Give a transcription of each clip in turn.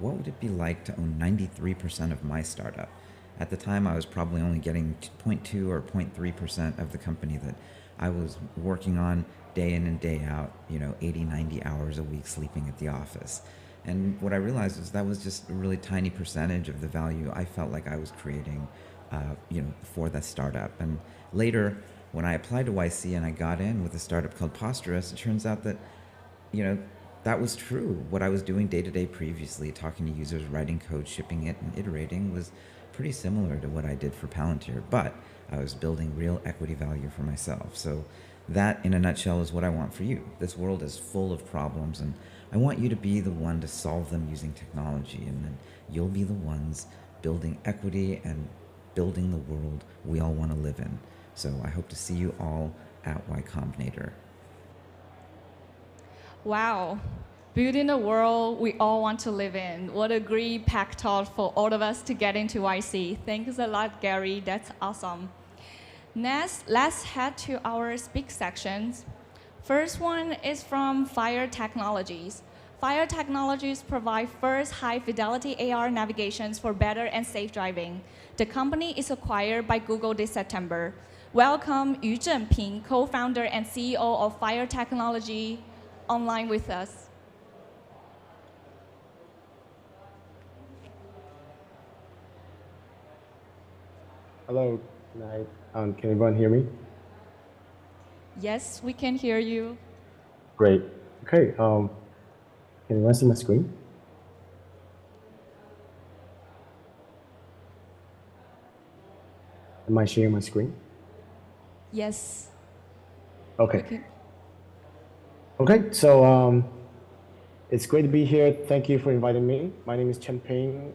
what would it be like to own 93% of my startup? At the time, I was probably only getting 0.2 or 0.3% of the company that I was working on day in and day out, 80, 90 hours a week sleeping at the office. And what I realized is that was just a really tiny percentage of the value I felt like I was creating, for that startup. And later, when I applied to YC and I got in with a startup called Posterous, it turns out that, that was true. What I was doing day to day previously, talking to users, writing code, shipping it, and iterating was pretty similar to what I did for Palantir, but I was building real equity value for myself. So that, in a nutshell, is what I want for you. This world is full of problems, and I want you to be the one to solve them using technology, and then you'll be the ones building equity and building the world we all want to live in. So I hope to see you all at Y Combinator. Wow. Building the world we all want to live in. What a great packed thought for all of us to get into YC. Thanks a lot, Garry. That's awesome. Next, let's head to our speak sections. First one is from Phiar Technologies. Phiar Technologies provide first high-fidelity AR navigations for better and safe driving. The company is acquired by Google this September. Welcome Yu Zhenping, co-founder and CEO of Phiar Technology, online with us. Hello, good night. Can everyone hear me? Yes, we can hear you. Great. Okay. Can everyone see my screen? Am I sharing my screen? Yes. Okay. Okay. So it's great to be here. Thank you for inviting me. My name is Chen Ping.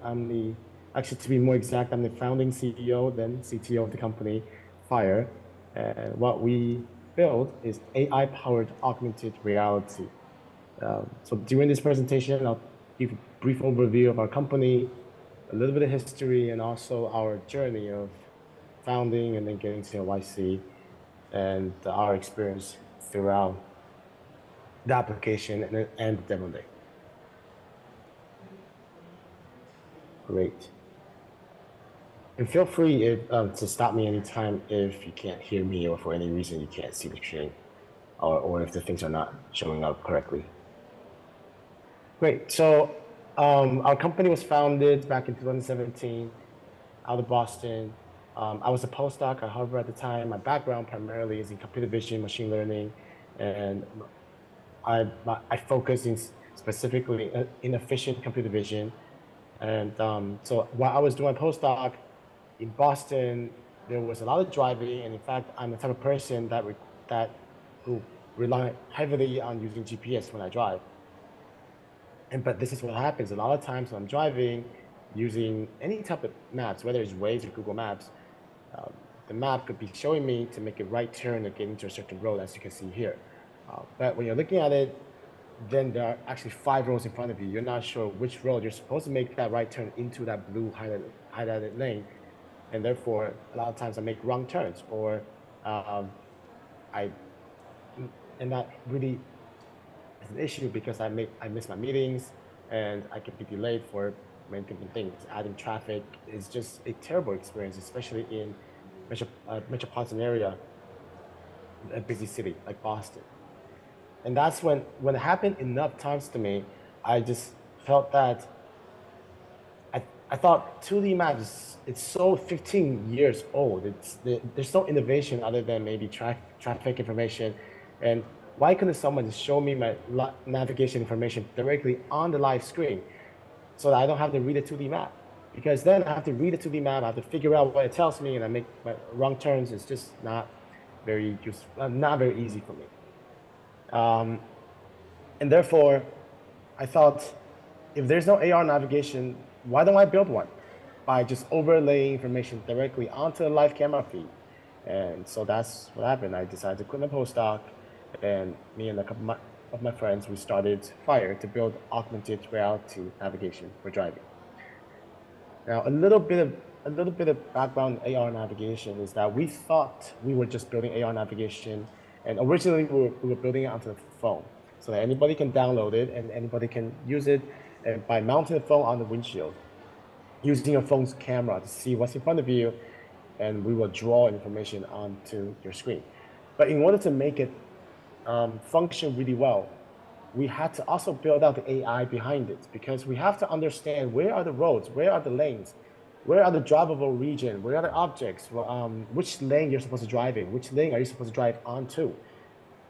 Actually, to be more exact, I'm the founding CEO, then CTO of the company, Phiar. And what we build is AI-powered augmented reality. So during this presentation, I'll give a brief overview of our company, a little bit of history, and also our journey of founding and then getting to YC, and our experience throughout the application and the demo day. Great. And feel free to stop me anytime if you can't hear me or for any reason you can't see the screen, or if the things are not showing up correctly. Great. So our company was founded back in 2017 out of Boston. I was a postdoc at Harvard at the time. My background primarily is in computer vision, machine learning, and I focus specifically in efficient computer vision. And so while I was doing my postdoc in Boston, there was a lot of driving, and in fact, I'm the type of person who rely heavily on using GPS when I drive. But this is what happens. A lot of times when I'm driving, using any type of maps, whether it's Waze or Google Maps, the map could be showing me to make a right turn or get into a certain road, as you can see here. But when you're looking at it, then there are actually 5 roads in front of you. You're not sure which road you're supposed to make that right turn into that blue highlighted lane. And therefore, a lot of times I make wrong turns, or and that really is an issue because I miss my meetings, and I can be delayed for many different things. Adding traffic is just a terrible experience, especially in metropolitan area, a busy city like Boston. And that's when it happened enough times to me, I just felt that I thought 2D maps, it's so 15 years old. There's no innovation other than maybe traffic information. And why couldn't someone just show me my navigation information directly on the live screen so that I don't have to read a 2D map? Because then I have to read a 2D map, I have to figure out what it tells me, and I make my wrong turns. It's just not very easy for me. And therefore, I thought, if there's no AR navigation, why don't I build one by just overlaying information directly onto the live camera feed? And so that's what happened. I decided to quit my postdoc, and me and a couple of my friends, we started Phiar to build augmented reality navigation for driving. Now, a little bit of background in AR navigation is that we thought we were just building AR navigation, and originally we were building it onto the phone so that anybody can download it and anybody can use it And by mounting the phone on the windshield, using your phone's camera to see what's in front of you, and we will draw information onto your screen. But in order to make it function really well, we had to also build out the AI behind it, because we have to understand where are the roads, where are the lanes, where are the drivable region, where are the objects, which lane you're supposed to drive in, which lane are you supposed to drive onto.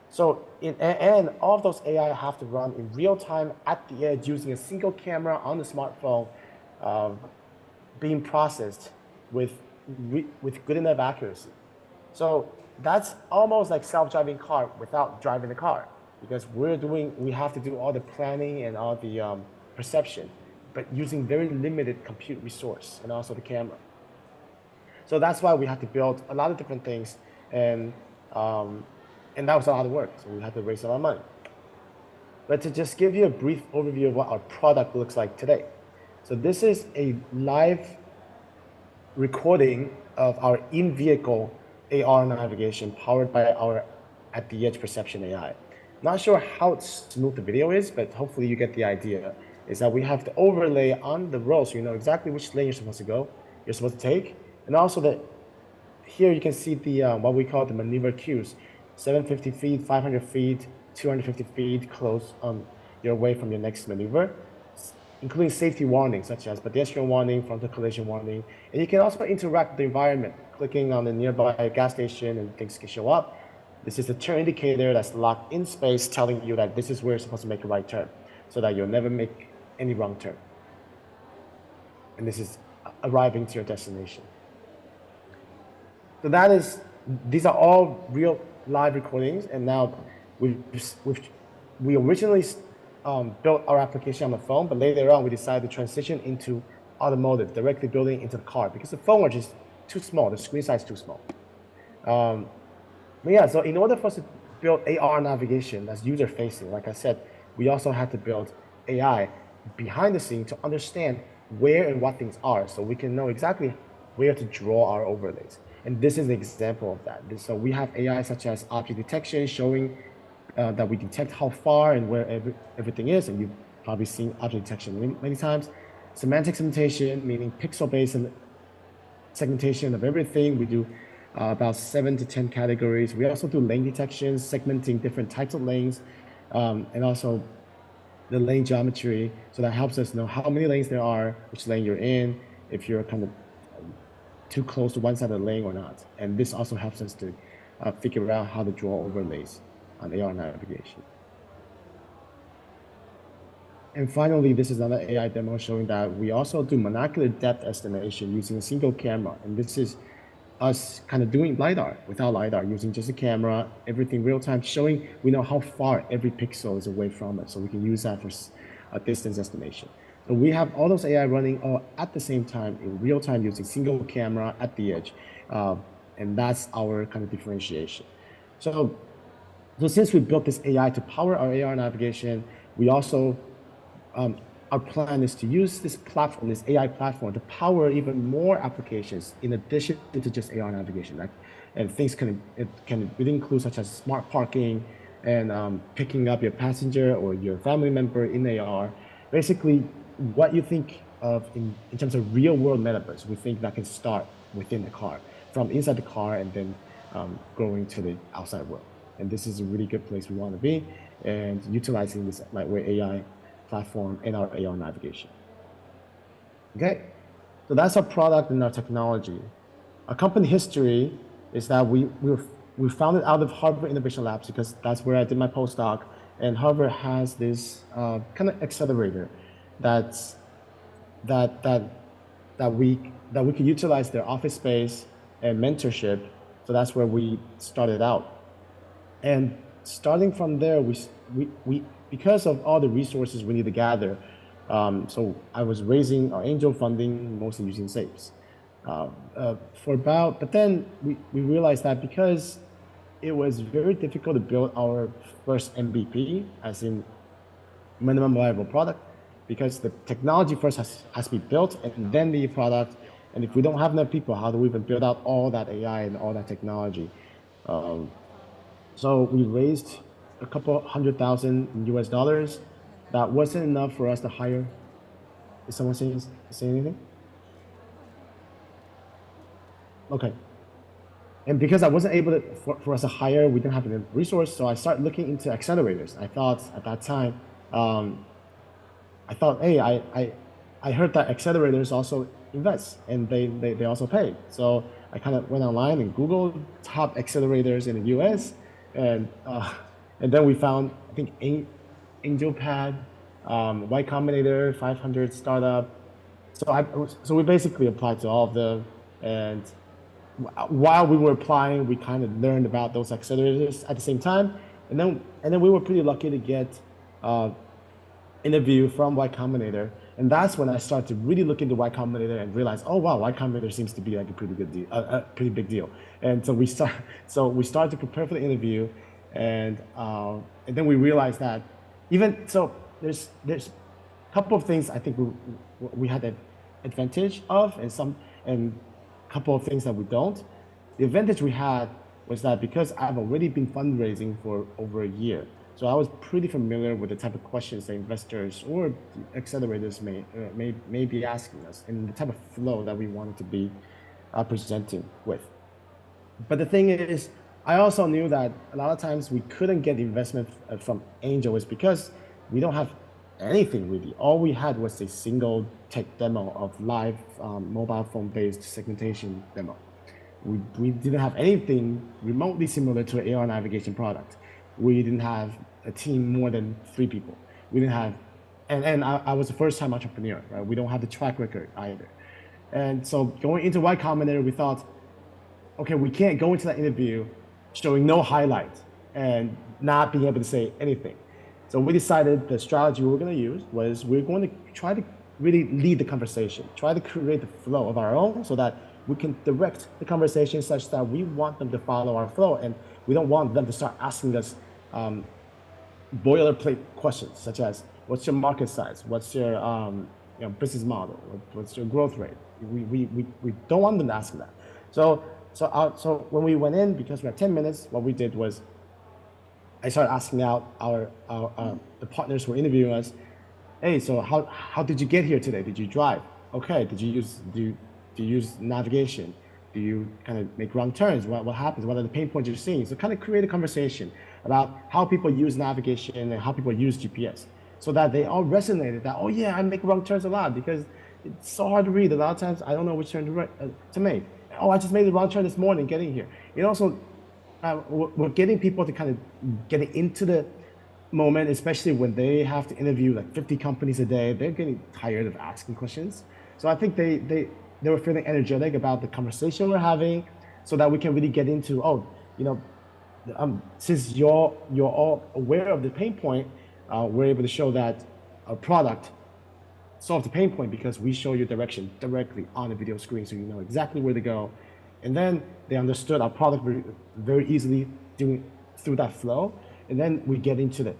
So, and all of those AI have to run in real time at the edge using a single camera on the smartphone, being processed with good enough accuracy. So that's almost like self-driving car without driving the car, because we have to do all the planning and all the perception, but using very limited compute resource and also the camera. So that's why we had to build a lot of different things, and that was a lot of work. So we had to raise a lot of money. But to just give you a brief overview of what our product looks like today. So this is a live recording of our in-vehicle AR navigation powered by our at-the-edge perception AI. Not sure how smooth the video is, but hopefully you get the idea. Is that we have the overlay on the road, so you know exactly which lane you're supposed to go, you're supposed to take, and also that here you can see the what we call the maneuver cues, 750 feet, 500 feet, 250 feet close your way from your next maneuver, including safety warnings such as pedestrian warning, frontal collision warning, and you can also interact with the environment, clicking on the nearby gas station and things can show up. This is a turn indicator that's locked in space telling you that this is where you're supposed to make a right turn, so that you'll never make any wrong turn. And this is arriving to your destination. So these are all real live recordings, and now we originally built our application on the phone, but later on we decided to transition into automotive, directly building into the car, because the phone was just too small, the screen size is too small. But yeah, so in order for us to build AR navigation that's user-facing, like I said, we also had to build AI behind the scene to understand where and what things are, so we can know exactly where to draw our overlays. And this is an example of that. So we have AI such as object detection, showing that we detect how far and where everything is, and you've probably seen object detection many times. Semantic segmentation, meaning pixel-based segmentation of everything. We do about 7 to 10 categories. We also do lane detection, segmenting different types of lanes, and also the lane geometry. So that helps us know how many lanes there are, which lane you're in, if you're kind of too close to one side of the lane or not. And this also helps us to figure out how to draw overlays on AR navigation. And finally, this is another AI demo showing that we also do monocular depth estimation using a single camera. And this is us kind of doing LiDAR without LiDAR, using just a camera, everything real time, showing we know how far every pixel is away from it. So we can use that for a distance estimation. So we have all those AI running all at the same time in real time using single camera at the edge. And that's our kind of differentiation. So since we built this AI to power our AR navigation, we also, our plan is to use this platform, this AI platform, to power even more applications in addition to just AR navigation. And things it can really include such as smart parking and picking up your passenger or your family member in AR. Basically, what you think of in terms of real world metaverse, we think that can start within the car, from inside the car and then growing to the outside world. And this is a really good place we want to be, and utilizing this lightweight AI platform in our AR navigation. Okay, so that's our product and our technology. Our company history is that we founded out of Harvard Innovation Labs, because that's where I did my postdoc, and Harvard has this kind of accelerator that we can utilize their office space and mentorship. So that's where we started out. And starting from there, we because of all the resources we need to gather, so I was raising our angel funding, mostly using SAFEs. But then we realized that because it was very difficult to build our first MVP, as in minimum viable product, because the technology first has to be built and then the product. And if we don't have enough people, how do we even build out all that AI and all that technology? So we raised a couple $100,000 US. That wasn't enough for us to hire Is someone saying anything? Okay. And because I wasn't able to, for us to hire, we didn't have the resource, so I started looking into accelerators. I thought at that time, hey, I heard that accelerators also invest and they also pay. So I kind of went online and Googled top accelerators in the US, and then we found, I think, AngelPad, Y Combinator, 500 startup. So we basically applied to all of them, and while we were applying, we kind of learned about those accelerators at the same time, and then we were pretty lucky to get interview from Y Combinator, and that's when I started to really look into Y Combinator and realize, oh wow, Y Combinator seems to be like a pretty good deal, a pretty big deal. And so we started to prepare for the interview, and then we realized that there's a couple of things I think we had an advantage of, and a couple of things that we don't. The advantage we had was that because I've already been fundraising for over a year, so I was pretty familiar with the type of questions that investors or accelerators may be asking us, and the type of flow that we wanted to be presenting with. But the thing is, I also knew that a lot of times we couldn't get investment from angel is because we don't have anything really. All we had was a single tech demo of live mobile phone-based segmentation demo. We didn't have anything remotely similar to an AR navigation product. We didn't have a team more than 3 people. We didn't have, and I was a first-time entrepreneur, right? We don't have the track record either. And so going into Y Combinator, we thought, okay, we can't go into that interview showing no highlights and not being able to say anything. So we decided the strategy we were going to use was we're going to try to really lead the conversation, try to create the flow of our own so that we can direct the conversation such that we want them to follow our flow, and we don't want them to start asking us boilerplate questions such as, what's your market size? What's your business model? What's your growth rate? We don't want them to ask that. So when we went in, because we had 10 minutes, what we did was I started asking out the partners who were interviewing us, hey, so how did you get here today? Did you drive? Okay, do you use navigation? Do you kind of make wrong turns? What happens? What are the pain points you're seeing? So kind of create a conversation about how people use navigation and how people use GPS, so that they all resonated that, oh yeah, I make wrong turns a lot because it's so hard to read. A lot of times I don't know which turn to make. Oh, I just made the wrong turn this morning getting here. It also, we're getting people to kind of getting into the moment, especially when they have to interview like 50 companies a day. They're getting tired of asking questions. So I think they were feeling energetic about the conversation we're having, so that we can really get into, since you're all aware of the pain point, we're able to show that our product solves the pain point because we show you direction directly on the video screen, so you know exactly where to go. And then they understood our product very easily through that flow. And then we get into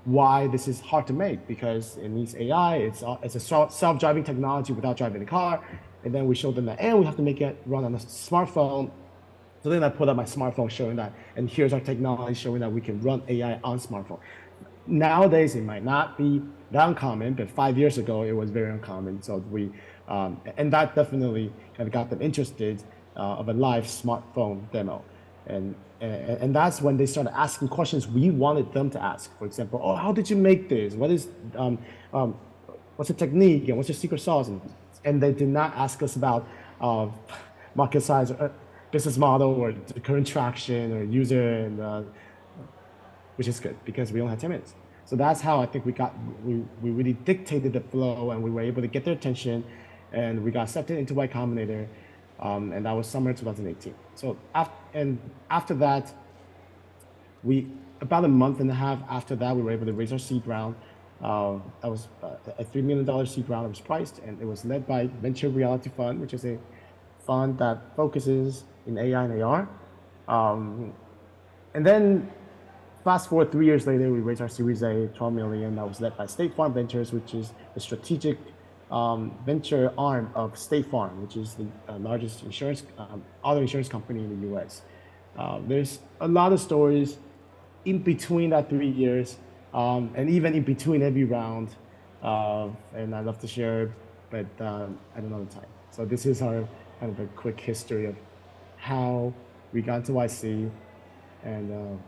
why this is hard to make, because it needs AI, it's a self-driving technology without driving the car. And then we showed them that, and we have to make it run on a smartphone. So then I pulled out my smartphone showing that, and here's our technology showing that we can run AI on smartphone. Nowadays, it might not be that uncommon, but 5 years ago, it was very uncommon. So and that definitely kind of got them interested of a live smartphone demo. And that's when they started asking questions we wanted them to ask. For example, oh, how did you make this? What's the technique, and what's your secret sauce? And they did not ask us about market size or business model or the current traction or user, and which is good because we only had 10 minutes. So that's how I think we really dictated the flow, and we were able to get their attention, and we got accepted into Y Combinator, and that was summer 2018. So after that, about a month and a half after that, we were able to raise our seed round. That was a $3 million seed round. It was priced, and it was led by Venture Reality Fund, which is a fund that focuses in AI and AR. And then fast forward 3 years later, we raised our Series A, $12 million. That was led by State Farm Ventures, which is the strategic venture arm of State Farm, which is the largest auto insurance company in the US. There's a lot of stories in between that 3 years, and even in between every round. and I'd love to share, but I don't know the time. So this is our kind of a quick history of how we got to YC, and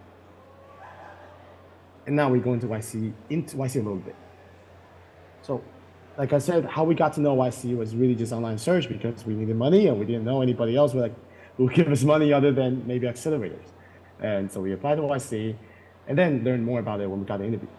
now we go into YC a little bit. So, like I said, how we got to know YC was really just online search because we needed money and we didn't know anybody else who would give us money other than maybe accelerators. And so we applied to YC and then learned more about it when we got the interview.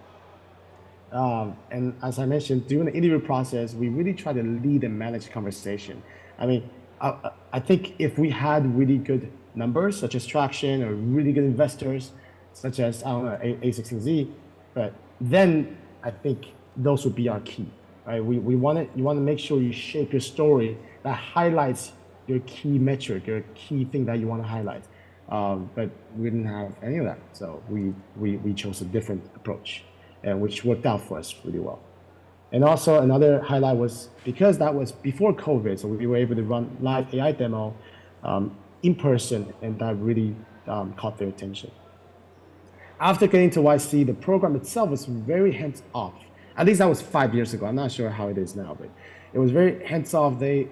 And as I mentioned, during the interview process, we really try to lead and manage conversation. I mean, I think if we had really good numbers, such as traction, or really good investors, such as, I don't know, A16Z, but then I think those would be our key, right? You want to make sure you shape your story that highlights your key metric, your key thing that you want to highlight. But we didn't have any of that, so we chose a different approach, and which worked out for us really well. And also another highlight was because that was before COVID, so we were able to run live AI demo in person, and that really caught their attention. After getting to YC, the program itself was very hands-off. At least that was 5 years ago. I'm not sure how it is now, but it was very hands-off. I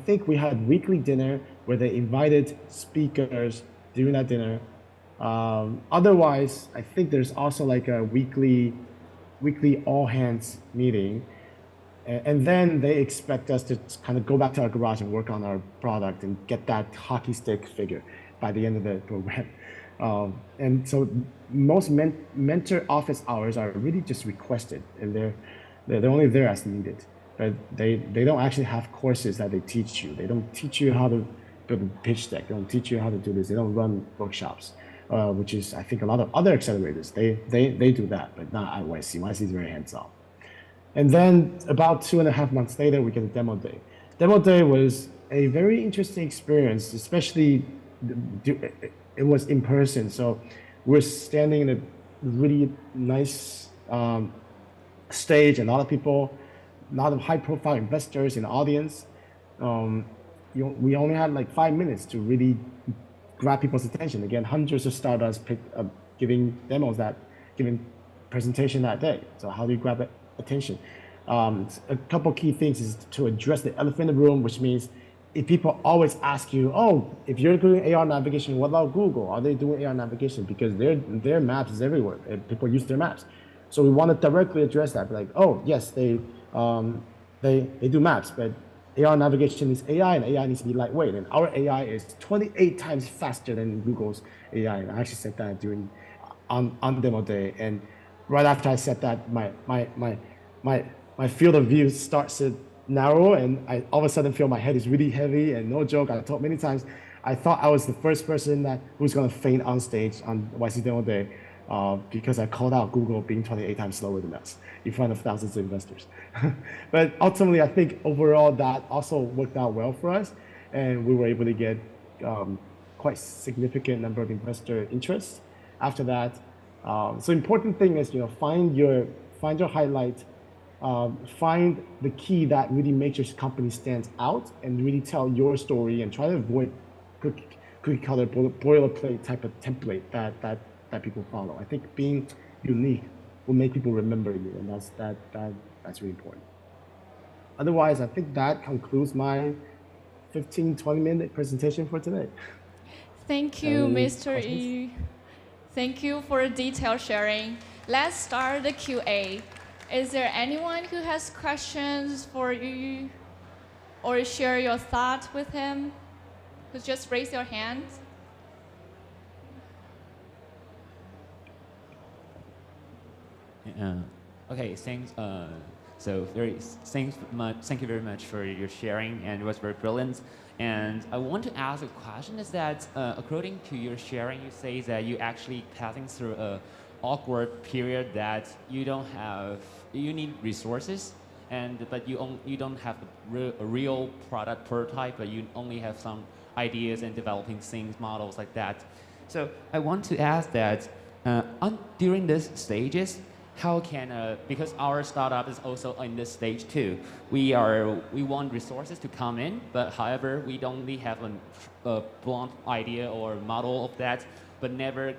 think we had weekly dinner where they invited speakers during that dinner. Otherwise, I think there's also like a weekly all hands meeting. And then they expect us to kind of go back to our garage and work on our product and get that hockey stick figure by the end of the program. And so most mentor office hours are really just requested, and they're only there as needed. But they don't actually have courses that they teach you. They don't teach you how to build a pitch deck. They don't teach you how to do this. They don't run workshops, which is, I think, a lot of other accelerators. They do that, but not at YC. YC is very hands-on. And then about 2.5 months later, we get a demo day. Demo day was a very interesting experience, especially it was in person. So we're standing in a really nice stage, and a lot of people, a lot of high-profile investors in the audience. We only had like 5 minutes to really grab people's attention. Again, hundreds of startups giving presentation that day. So how do you grab attention? A couple key things is to address the elephant in the room, which means if people always ask you, oh, if you're doing AR navigation, what about Google? Are they doing AR navigation? Because their maps is everywhere, and people use their maps. So we want to directly address that. Like, oh, yes, they do maps, but AR navigation is AI, and AI needs to be lightweight. And our AI is 28 times faster than Google's AI. And I actually said that on demo day. And right after I said that, my field of view starts to narrow, and I all of a sudden feel my head is really heavy. And no joke, I told many times, I thought I was the first person who's going to faint on stage on YC demo day because I called out Google being 28 times slower than us in front of thousands of investors. But ultimately, I think overall that also worked out well for us, and we were able to get quite significant number of investor interest after that. So important thing is, find your highlight. Find the key that really makes your company stand out, and really tell your story, and try to avoid cookie cutter boilerplate type of template that people follow. I think being unique will make people remember you, and that's really important. Otherwise, I think that concludes my 15-20 minute presentation for today. Thank you, Mr. E. Thank you for detailed sharing. Let's start the QA. Is there anyone who has questions for you or share your thoughts with him? Just raise your hand. Okay, thanks. Thank you very much for your sharing, and it was very brilliant. And I want to ask a question: is that according to your sharing, you say that you actually passing through a awkward period that you need resources, but you don't have a real product prototype, but you only have some ideas and developing things, models like that. So I want to ask that during these stages, how can because our startup is also in this stage too. We want resources to come in, but however we don't really have a blunt idea or model of that. but never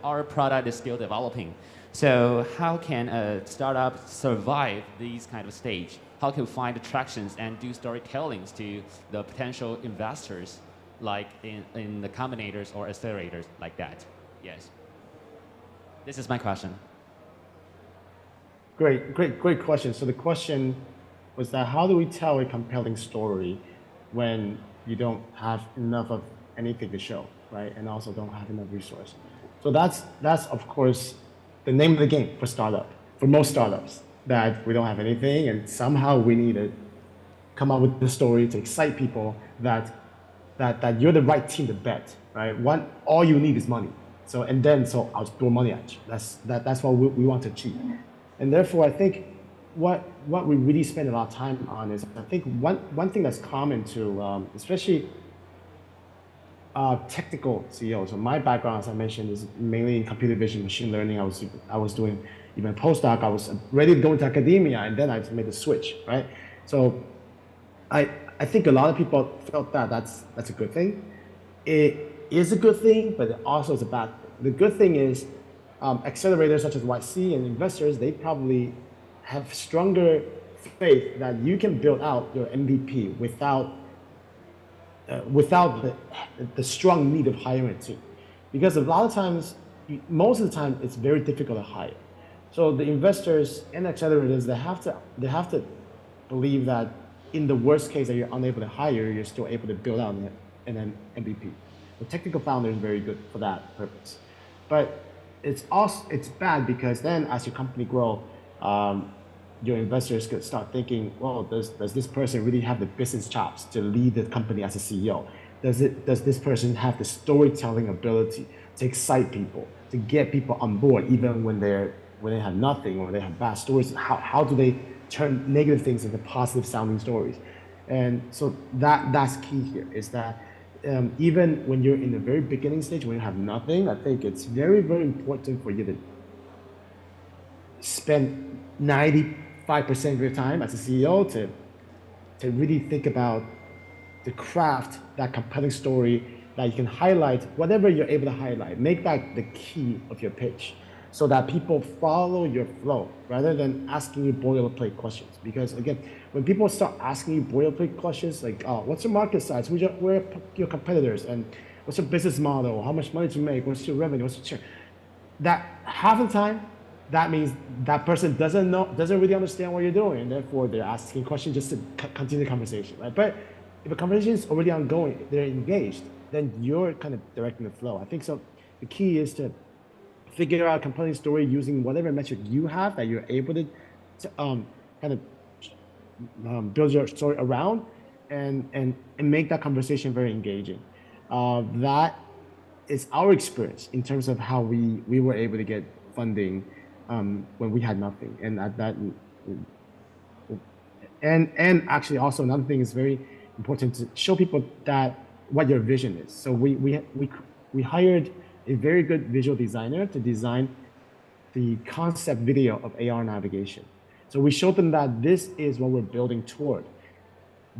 our product is still developing. So how can a startup survive these kind of stage? How can we find attractions and do storytellings to the potential investors, like in the combinators or accelerators like that? Yes. This is my question. Great question. So the question was that how do we tell a compelling story when you don't have enough of anything to show, right? And also don't have enough resource. So that's of course the name of the game for startup, for most startups, that we don't have anything and somehow we need to come up with the story to excite people that you're the right team to bet, right? All you need is money. So I'll throw money at you. That's what we want to achieve. And therefore I think what we really spend a lot of time on is, I think one thing that's common to especially technical CEOs. So my background, as I mentioned, is mainly in computer vision, machine learning. I was doing even a postdoc. I was ready to go into academia, and then I made the switch, right? So I think a lot of people felt that that's a good thing. It is a good thing, but it also is a bad thing. The good thing is accelerators such as YC and investors, they probably have stronger faith that you can build out your MVP without the strong need of hiring a team. Because a lot of times, most of the time, it's very difficult to hire. So the investors and accelerators, they have to believe that in the worst case that you're unable to hire, you're still able to build out an MVP. The technical founder is very good for that purpose. But it's bad because then as your company grow, your investors could start thinking, well, does this person really have the business chops to lead the company as a CEO? Does this person have the storytelling ability to excite people, to get people on board, even when they have nothing or they have bad stories? How do they turn negative things into positive sounding stories? And so that's key here, is that even when you're in the very beginning stage, when you have nothing, I think it's very, very important for you to spend 95% of your time as a CEO to really think about the craft, that compelling story that you can highlight, whatever you're able to highlight, make that the key of your pitch so that people follow your flow rather than asking you boilerplate questions. Because again, when people start asking you boilerplate questions like, oh, what's your market size? Where are your competitors? And what's your business model? How much money do you make? What's your revenue? What's your share? That half the time, that means that person doesn't really understand what you're doing, and therefore they're asking questions just to continue the conversation, right? But if a conversation is already ongoing, they're engaged, then you're kind of directing the flow. I think so. The key is to figure out a compelling story using whatever metric you have that you're able to kind of build your story around, and make that conversation very engaging. That is our experience in terms of how we were able to get funding when we had nothing, and actually also another thing is very important to show people that what your vision is. So we hired a very good visual designer to design the concept video of AR navigation. So we showed them that this is what we're building toward.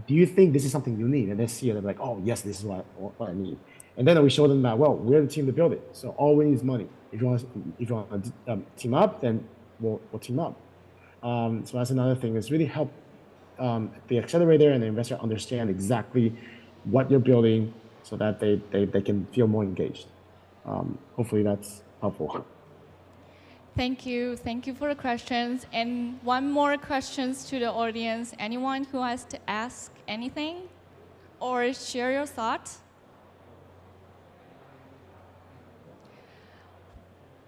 Do you think this is something you need? And they see it, they're like, oh yes, this is what I need. And then we show them that, well, we're the team to build it. So all we need is money. If you want to team up, then we'll team up. So that's another thing, is really help the accelerator and the investor understand exactly what you're building so that they can feel more engaged. Hopefully that's helpful. Thank you for the questions. And one more questions to the audience. Anyone who has to ask anything or share your thoughts?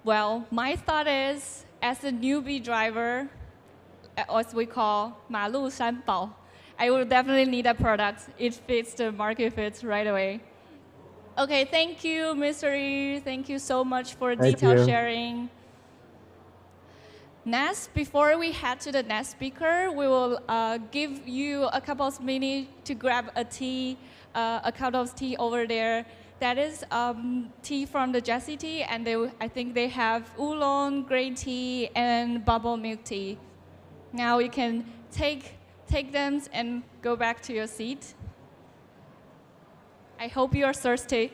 Well, my thought is, as a newbie driver, as we call 马路三宝, I will definitely need a product. It fits the market fits right away. Okay, thank you, Mr. Yu. Thank you so much for detailed sharing. Next, before we head to the next speaker, we will give you a couple of minutes to grab a cup of tea over there. That is tea from the Jessie Tea, and I think they have oolong, green tea, and bubble milk tea. Now you can take them and go back to your seat. I hope you are thirsty.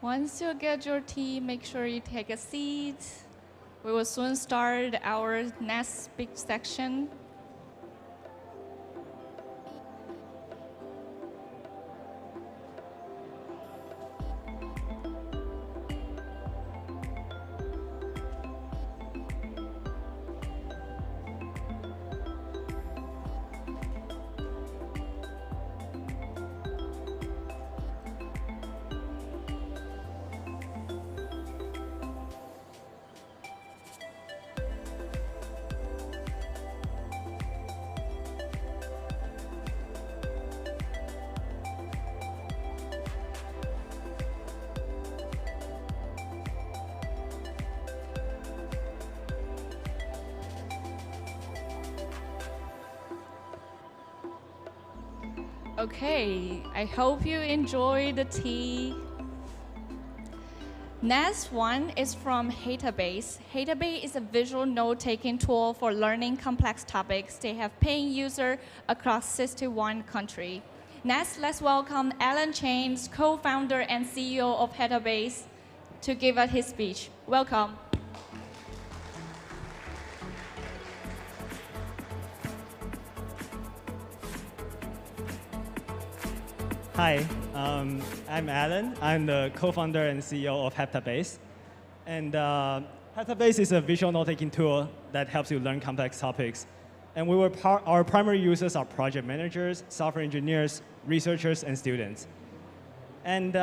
Once you get your tea, make sure you take a seat. We will soon start our next big section. Okay, I hope you enjoy the tea. Next one is from Heptabase. Heptabase is a visual note-taking tool for learning complex topics. They have paying users across 61 countries. Next, let's welcome Alan Chen, co-founder and CEO of Heptabase, to give us his speech. Welcome. Hi, I'm Alan. I'm the co-founder and CEO of Heptabase. And Heptabase is a visual note-taking tool that helps you learn complex topics. And our primary users are project managers, software engineers, researchers, and students. And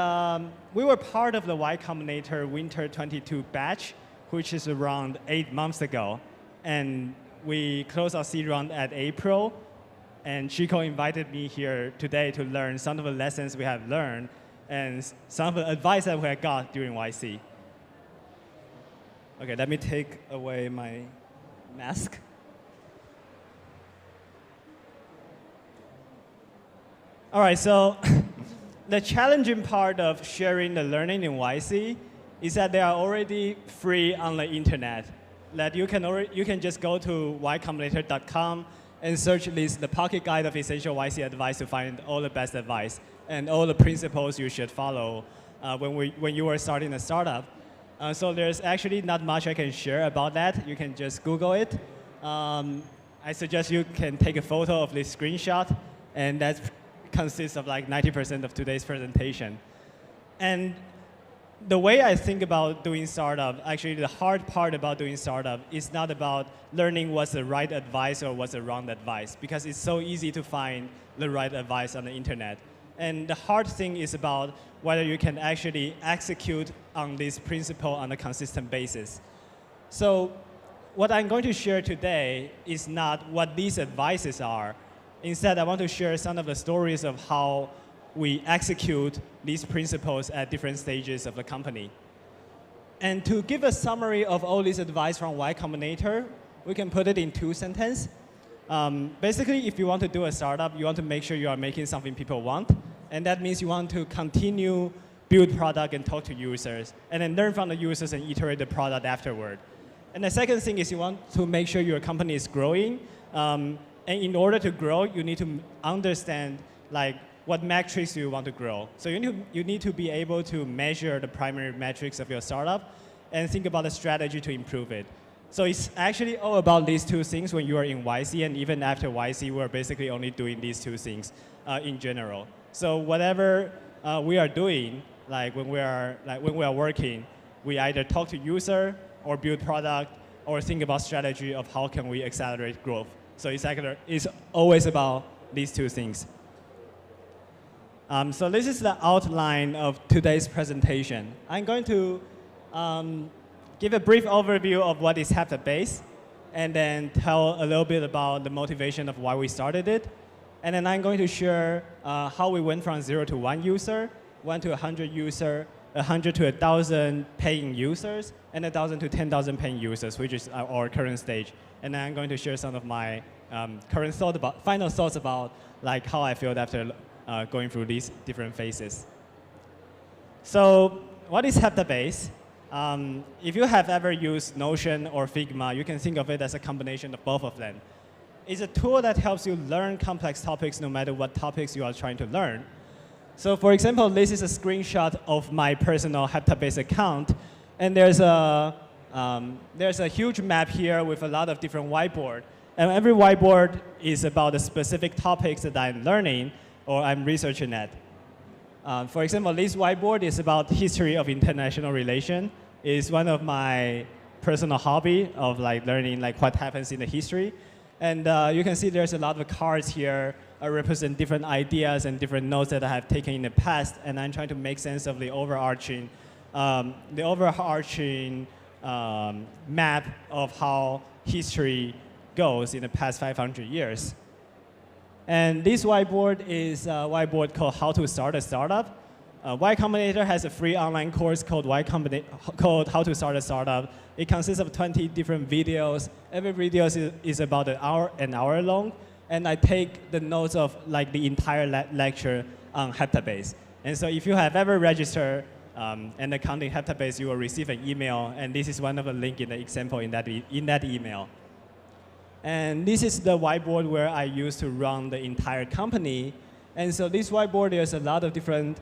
we were part of the Y Combinator Winter 22 batch, which is around 8 months ago. And we closed our seed round at April. And Chico invited me here today to learn some of the lessons we have learned and some of the advice that we have got during YC. Okay, let me take away my mask. All right, so the challenging part of sharing the learning in YC is that they are already free on the internet. That you can just go to ycombinator.com and search the pocket guide of essential YC advice to find all the best advice and all the principles you should follow when you are starting a startup. So there's actually not much I can share about that. You can just Google it. I suggest you can take a photo of this screenshot, and that consists of like 90% of today's presentation. And the way I think about doing startup, actually the hard part about doing startup is not about learning what's the right advice or what's the wrong advice, because it's so easy to find the right advice on the internet. And the hard thing is about whether you can actually execute on this principle on a consistent basis. So what I'm going to share today is not what these advices are. Instead, I want to share some of the stories of how we execute these principles at different stages of the company. And to give a summary of all this advice from Y Combinator, we can put it in 2 sentences. Basically, if you want to do a startup, you want to make sure you are making something people want. And that means you want to continue build product and talk to users, and then learn from the users and iterate the product afterward. And the second thing is you want to make sure your company is growing. And in order to grow, you need to understand what metrics you want to grow. So you need to be able to measure the primary metrics of your startup and think about a strategy to improve it. So it's actually all about these 2 things when you are in YC, and even after YC, we're basically only doing these 2 things in general. So whatever we are doing, when we are working, we either talk to user or build product or think about strategy of how can we accelerate growth. So it's always about these 2 things. So this is the outline of today's presentation. I'm going to give a brief overview of what is Heptabase, and then tell a little bit about the motivation of why we started it. And then I'm going to share how we went from 0 to 1 user, 1 to 100 user, 100 to 1,000 paying users, and 1,000 to 10,000 paying users, which is our current stage. And then I'm going to share some of my final thoughts about how I felt after going through these different phases. So what is Heptabase? If you have ever used Notion or Figma, you can think of it as a combination of both of them. It's a tool that helps you learn complex topics no matter what topics you are trying to learn. So for example, this is a screenshot of my personal Heptabase account. And there's a huge map here with a lot of different whiteboards. And every whiteboard is about the specific topics that I'm learning or I'm researching at. For example, this whiteboard is about history of international relation. It's one of my personal hobby of learning what happens in the history. And you can see there's a lot of cards here represent different ideas and different notes that I have taken in the past. And I'm trying to make sense of the overarching map of how history goes in the past 500 years. And this whiteboard is a whiteboard called How to Start a Startup. Y Combinator has a free online course called How to Start a Startup. It consists of 20 different videos. Every video is about an hour long. And I take the notes of the entire lecture on Heptabase. And so if you have ever registered an account in Heptabase, you will receive an email. And this is one of the links in the example in that email. And this is the whiteboard where I use to run the entire company. And so this whiteboard, there's a lot of different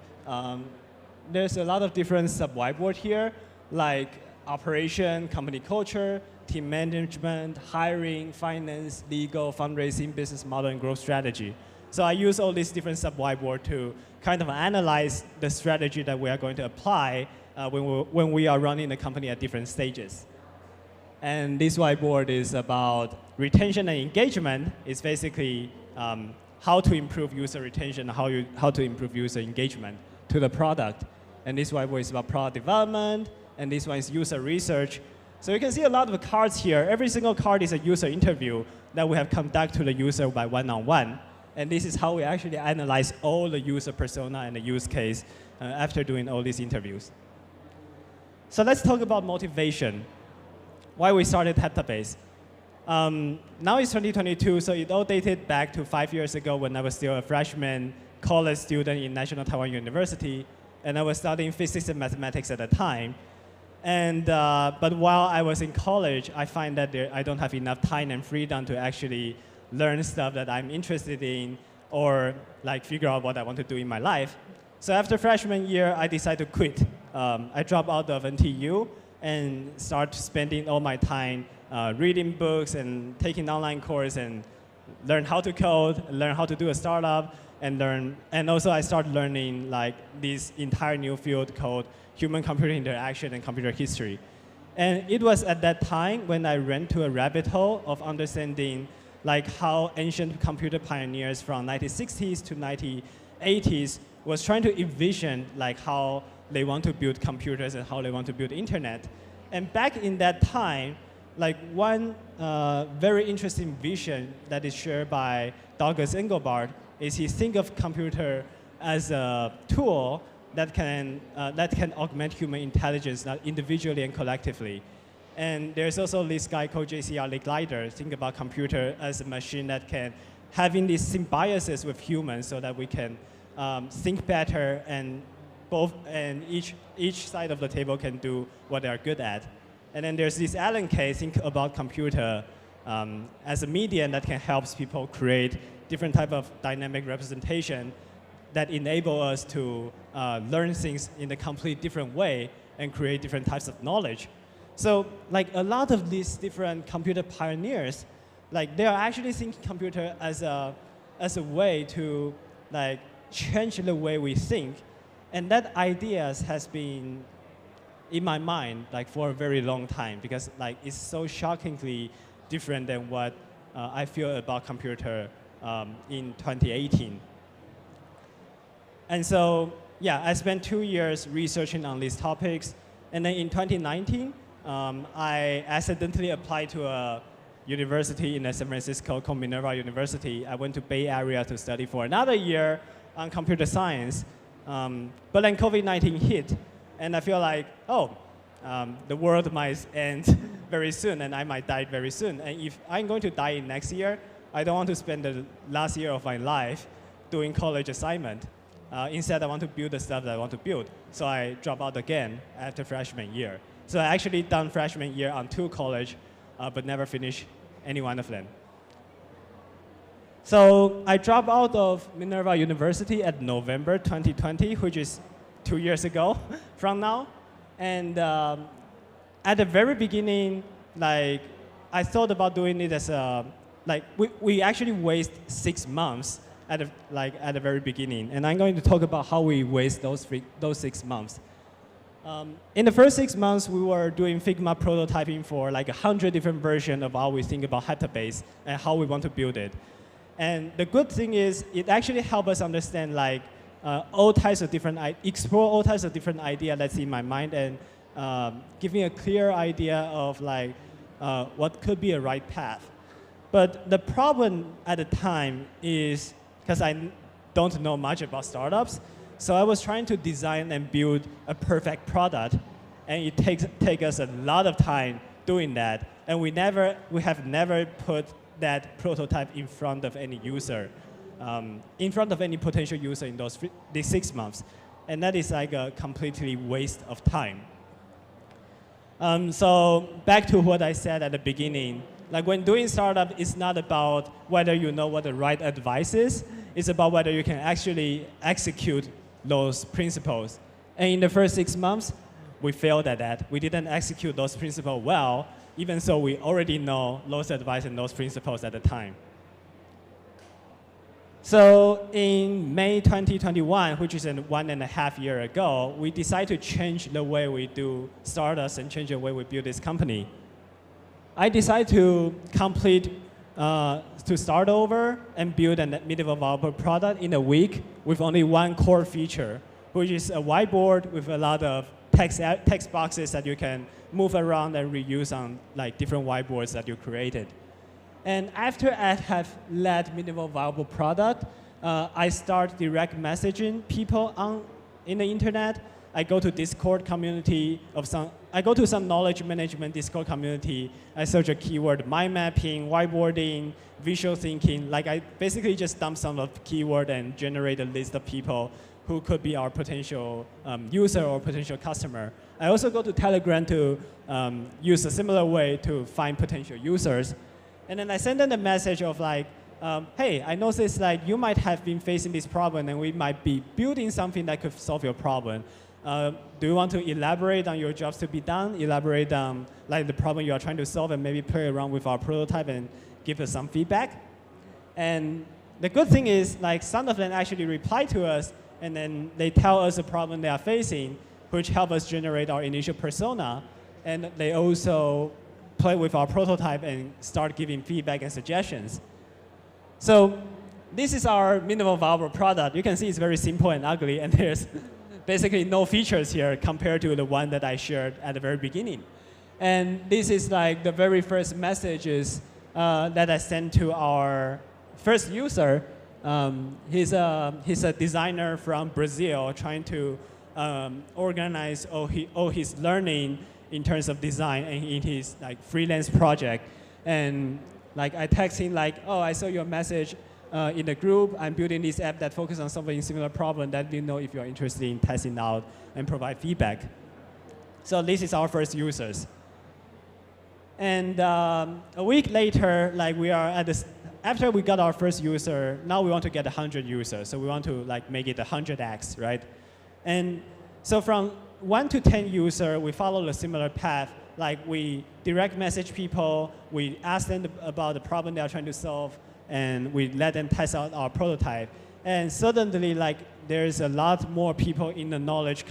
sub-whiteboard here, like operation, company culture, team management, hiring, finance, legal, fundraising, business model, and growth strategy. So I use all these different sub-whiteboard to kind of analyze the strategy that we are going to apply when we are running the company at different stages. And this whiteboard is about retention and engagement. It's basically how to improve user retention, how to improve user engagement to the product. And this whiteboard is about product development, and this one is user research. So you can see a lot of cards here. Every single card is a user interview that we have conducted to the user by one-on-one. And this is how we actually analyze all the user persona and the use case after doing all these interviews. So let's talk about motivation. Why we started Heptabase. Now it's 2022, so it all dated back to 5 years ago when I was still a freshman college student in National Taiwan University, and I was studying physics and mathematics at the time. And, but while I was in college, I find that I don't have enough time and freedom to actually learn stuff that I'm interested in or figure out what I want to do in my life. So after freshman year, I decided to quit. I dropped out of NTU and start spending all my time reading books and taking online course and learn how to code, learn how to do a startup, and also I started learning this entire new field called human-computer interaction and computer history. And it was at that time when I ran to a rabbit hole of understanding how ancient computer pioneers from 1960s to 1980s was trying to envision how they want to build computers and how they want to build internet. And back in that time, one very interesting vision that is shared by Douglas Engelbart is he think of computer as a tool that can augment human intelligence, not individually and collectively. And there's also this guy called JCR Licklider, think about computer as a machine that can having this symbiosis with humans so that we can think better and each side of the table can do what they are good at. And then there's this Alan Kay, think about computer as a medium that can help people create different type of dynamic representation that enable us to learn things in a completely different way and create different types of knowledge. So a lot of these different computer pioneers, they are actually thinking computer as a way to change the way we think. And that idea has been in my mind for a very long time because it's so shockingly different than what I feel about computer in 2018. And so, yeah, I spent 2 years researching on these topics. And then in 2019, I accidentally applied to a university in San Francisco called Minerva University. I went to Bay Area to study for another year on computer science. But then COVID-19 hit, and I feel the world might end very soon, and I might die very soon. And if I'm going to die next year, I don't want to spend the last year of my life doing college assignment. Instead, I want to build the stuff that I want to build. So I drop out again after freshman year. So I actually done freshman year on 2 colleges, but never finished any one of them. So I dropped out of Minerva University at November 2020, which is 2 years ago from now. And at the very beginning, like, I thought about doing it as a, like, we actually waste 6 months at the very beginning. And I'm going to talk about how we waste those 6 months. In the first 6 months, we were doing Figma prototyping for like 100 different versions of how we think about Heptabase and how we want to build it. And the good thing is, it actually helped us understand like all types of different, explore all types of different ideas that's in my mind, and give me a clear idea of like what could be a right path. But the problem at the time is, because I don't know much about startups, so I was trying to design and build a perfect product, and it takes us a lot of time doing that, and we have never put that prototype in front of any user, in front of any potential user in these 6 months, and that is like a completely waste of time. So back to what I said at the beginning, like when doing startup, it's not about whether you know what the right advice is, it's about whether you can actually execute those principles. And in the first 6 months, we failed at that. We didn't execute those principles well, even so we already know those advice and those principles at the time. So in May 2021, which is 1.5 years ago, we decided to change the way we do startups and change the way we build this company. I decided to start over and build a minimum viable product in a week with only one core feature, which is a whiteboard with a lot of text boxes that you can move around and reuse on like different whiteboards that you created. And after I have led minimal viable product, I start direct messaging people in the internet. I go to Discord community I go to some knowledge management Discord community. I search a keyword, mind mapping, whiteboarding, visual thinking. Like I basically just dump some of the keyword and generate a list of people who could be our potential user or potential customer. I also go to Telegram to use a similar way to find potential users. And then I send them a message of like, hey, I noticed like you might have been facing this problem and we might be building something that could solve your problem. Do you want to elaborate on your jobs to be done? Elaborate on like the problem you are trying to solve and maybe play around with our prototype and give us some feedback? And the good thing is like some of them actually reply to us and then they tell us the problem they are facing, which help us generate our initial persona. And they also play with our prototype and start giving feedback and suggestions. So this is our minimal viable product. You can see it's very simple and ugly, and there's basically no features here compared to the one that I shared at the very beginning. And this is like the very first messages that I sent to our first user. He's a designer from Brazil trying to organize all his learning in terms of design and in his like freelance project. And like I text him like, oh, I saw your message in the group. I'm building this app that focuses on solving similar problem. Let me know if you're interested in testing out and provide feedback. So this is our first users. And a week later, like we are at this, after we got our first user, now we want to get 100 users. So we want to like make it 100x, right? And so from 1 to 10 users, we follow a similar path. Like we direct message people, we ask them about the problem they are trying to solve, and we let them test out our prototype. And suddenly, like there's a lot more people in the knowledge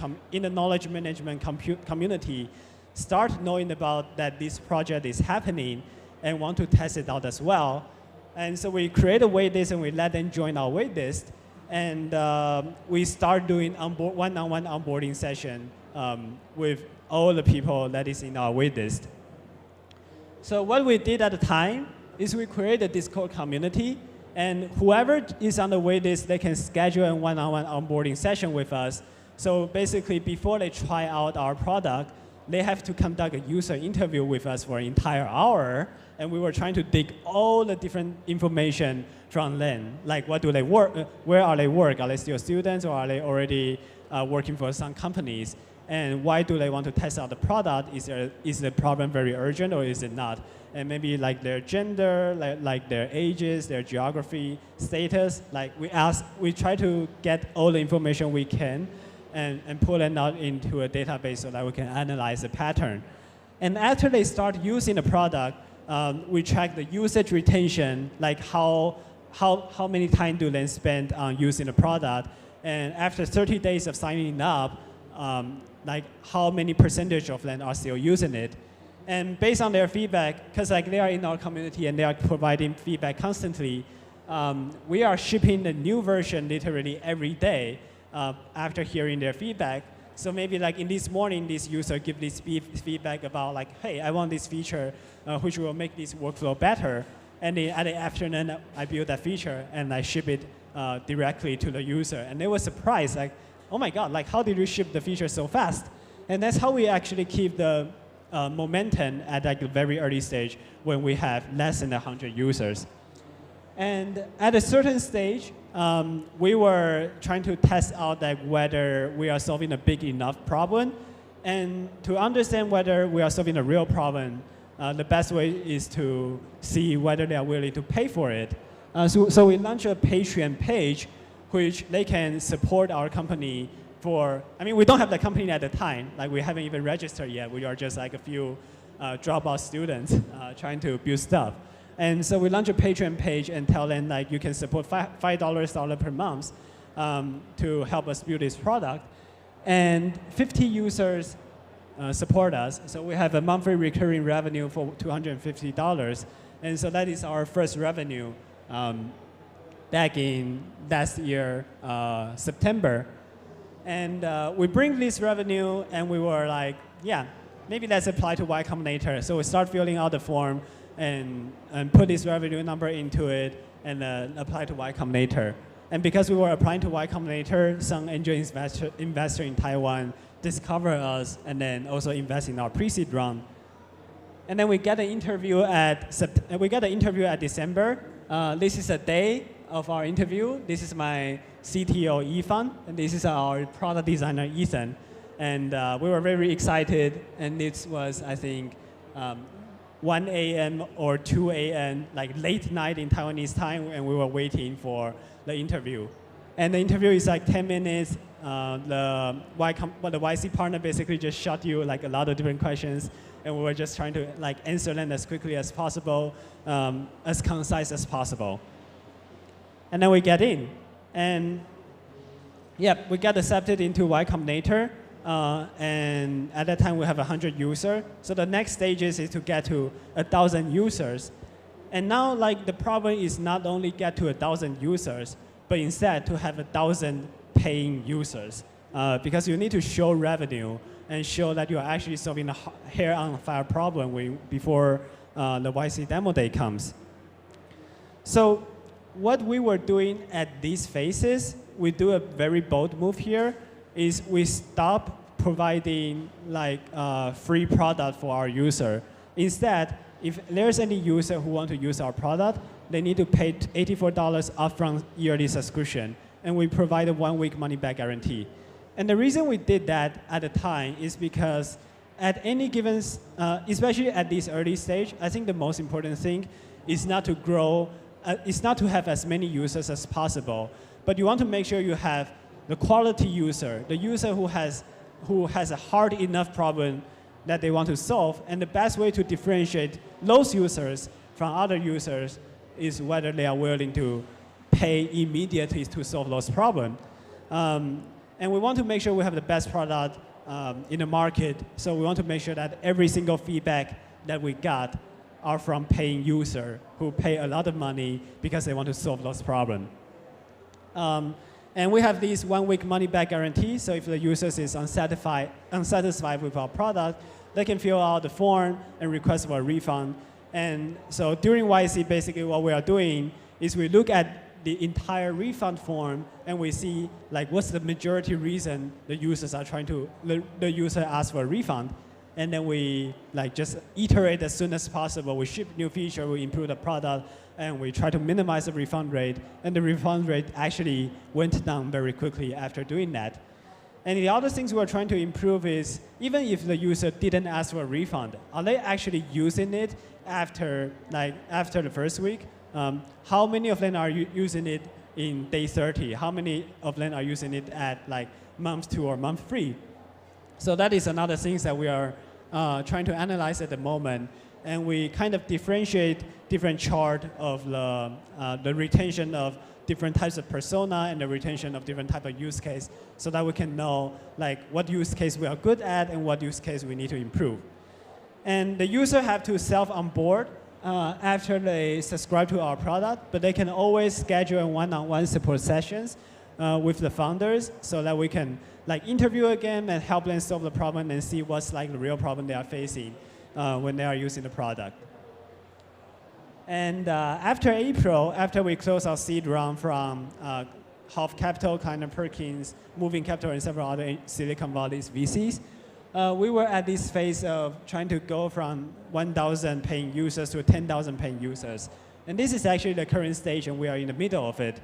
management community start knowing about that this project is happening and want to test it out as well. And so we create a waitlist and we let them join our waitlist. And we start doing one-on-one onboarding session with all the people that is in our waitlist. So what we did at the time is we created a Discord community, and whoever is on the waitlist, they can schedule a one-on-one onboarding session with us. So basically, before they try out our product, they have to conduct a user interview with us for an entire hour, and we were trying to dig all the different information from them, like what do they work, where are they work, are they still students, or are they already working for some companies? and why do they want to test out the product? Is the problem very urgent or is it not? And maybe like their gender, like their ages, their geography, status. Like we try to get all the information we can and pull it out into a database so that we can analyze the pattern. And after they start using the product, we track the usage retention, like how many time do they spend on using the product. And after 30 days of signing up, like how many percentage of them are still using it. And based on their feedback, because like they are in our community and they are providing feedback constantly, we are shipping the new version literally every day after hearing their feedback. So maybe like in this morning, this user give this feedback about like, hey, I want this feature which will make this workflow better. And then at the afternoon, I build that feature and I ship it directly to the user. And they were surprised, like, oh my God, like how did you ship the feature so fast? And that's how we actually keep the momentum at like a very early stage when we have less than 100 users. And at a certain stage, we were trying to test out like whether we are solving a big enough problem. And to understand whether we are solving a real problem, the best way is to see whether they are willing to pay for it. So we launched a Patreon page which they can support our company for, I mean, we don't have the company at the time, like we haven't even registered yet. We are just like a few dropout students trying to build stuff. And so we launched a Patreon page and tell them like you can support $5 per month to help us build this product. And 50 users support us. So we have a monthly recurring revenue for $250. And so that is our first revenue back in last year, September. And we bring this revenue and we were like, yeah, maybe let's apply to Y Combinator. So we start filling out the form and put this revenue number into it and apply to Y Combinator. And because we were applying to Y Combinator, some angel investor in Taiwan discovered us and then also invest in our pre-seed round. And then we get an interview at December. This is a day of our interview. This is my CTO, Yifan, and this is our product designer, Ethan. And we were very excited, and it was, I think, 1 a.m. or 2 a.m., like late night in Taiwanese time, and we were waiting for the interview. And the interview is like 10 minutes. The YC partner basically just shot you like a lot of different questions, and we were just trying to like answer them as quickly as possible, as concise as possible. And then we get in, and yeah, we got accepted into Y Combinator, and at that time we have 100 users. So the next stages is to get to 1,000 users, and now like the problem is not only get to 1,000 users, but instead to have 1,000 paying users, because you need to show revenue and show that you are actually solving a hair on fire problem before the YC demo day comes. So what we were doing at these phases, we do a very bold move here, is we stop providing like free product for our user. Instead, if there's any user who want to use our product, they need to pay $84 upfront yearly subscription, and we provide a 1-week money-back guarantee. And the reason we did that at the time is because at any given, especially at this early stage, I think the most important thing is not to grow, is not to have as many users as possible, but you want to make sure you have the quality user, the user who has a hard enough problem that they want to solve. And the best way to differentiate those users from other users is whether they are willing to pay immediately to solve those problems. And we want to make sure we have the best product in the market. So we want to make sure that every single feedback that we got are from paying users who pay a lot of money because they want to solve those problems. And we have these 1-week money-back guarantee. So if the user is unsatisfied with our product, they can fill out the form and request for a refund. And so during YC, basically what we are doing is we look at the entire refund form and we see like what's the majority reason the users are the user asks for a refund. And then we like just iterate as soon as possible. We ship new feature, we improve the product, and we try to minimize the refund rate. And the refund rate actually went down very quickly after doing that. And the other things we're trying to improve is, even if the user didn't ask for a refund, are they actually using it after the first week? How many of them are using it in day 30? How many of them are using it at month 2 or month 3? So that is another thing that we are trying to analyze at the moment. And we kind of differentiate different chart of the retention of different types of persona and the retention of different type of use case, so that we can know what use case we are good at and what use case we need to improve. And the user have to self-onboard after they subscribe to our product, but they can always schedule one-on-one support sessions with the founders, so that we can interview again and help them solve the problem and see what's the real problem they are facing when they are using the product. And after April, after we closed our seed round from Half Capital, Kleiner Perkins, Moving Capital, and several other Silicon Valley's VCs, we were at this phase of trying to go from 1,000 paying users to 10,000 paying users. And this is actually the current stage, and we are in the middle of it.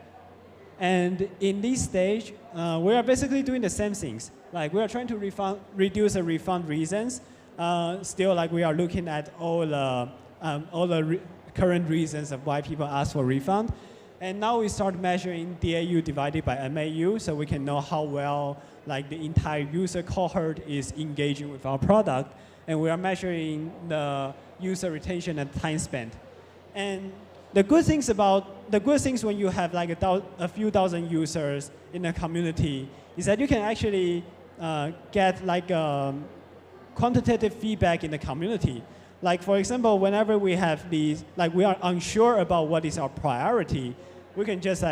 And in this stage, we are basically doing the same things. We are trying to reduce the refund reasons. Still, we are looking at all the current reasons of why people ask for refund. And now we start measuring DAU divided by MAU, so we can know how well the entire user cohort is engaging with our product. And we are measuring the user retention and time spent. And the good things when you have a few thousand users in a community is that you can actually get quantitative feedback in the community. For example, whenever we have these, we are unsure about what is our priority, we can just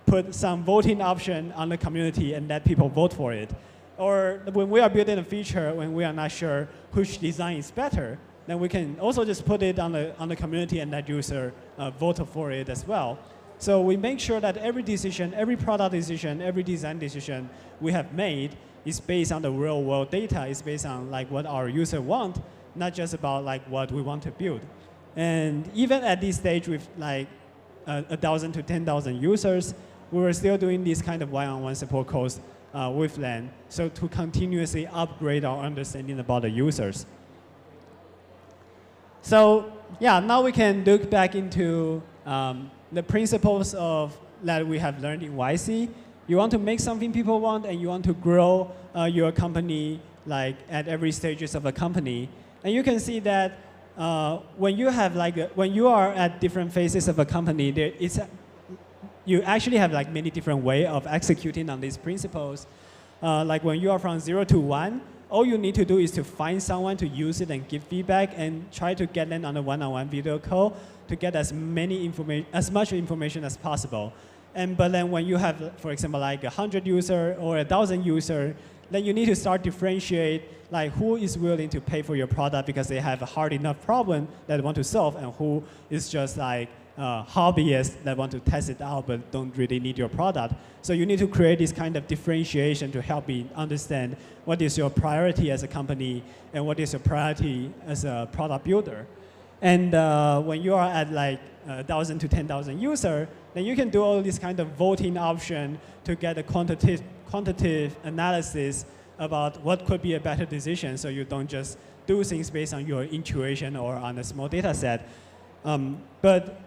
put some voting option on the community and let people vote for it. Or when we are building a feature, when we are not sure which design is better, then we can also just put it on the community and let user vote for it as well. So we make sure that every decision, every product decision, every design decision we have made is based on the real world data, is based on what our user want, not just about what we want to build. And even at this stage with 1,000 to 10,000 users, we were still doing this kind of one-on-one support calls with them, so to continuously upgrade our understanding about the users. So yeah, now we can look back into the principles that we have learned in YC. You want to make something people want, and you want to grow your company at every stages of a company. And you can see that when you have when you are at different phases of a company, you actually have many different ways of executing on these principles. When you are from 0 to 1, all you need to do is to find someone to use it and give feedback, and try to get them on a one-on-one video call to get as much information as possible. But then when you have, for example, 100 users or 1,000 users, then you need to start differentiate who is willing to pay for your product because they have a hard enough problem that they want to solve, and who is just hobbyists that want to test it out but don't really need your product. So you need to create this kind of differentiation to help me understand what is your priority as a company and what is your priority as a product builder. And when you are at 1,000 to 10,000 users, then you can do all this kind of voting option to get a quantitative analysis about what could be a better decision, so you don't just do things based on your intuition or on a small data set. But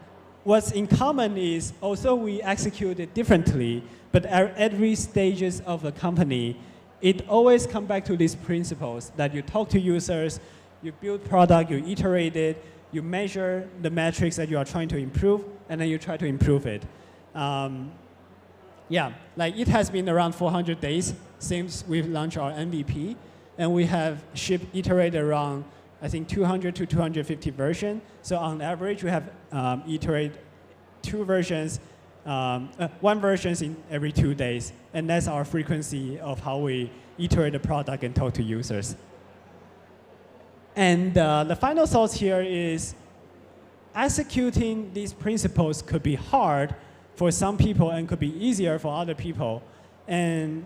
what's in common is, also we execute it differently, but at every stages of the company, it always comes back to these principles that you talk to users, you build product, you iterate it, you measure the metrics that you are trying to improve, and then you try to improve it. Yeah, it has been around 400 days since we've launched our MVP, and we have iterated around, I think, 200 to 250 versions. So on average, we have iterated one version in every 2 days, and that's our frequency of how we iterate the product and talk to users. And the final thought here is, executing these principles could be hard for some people and could be easier for other people. And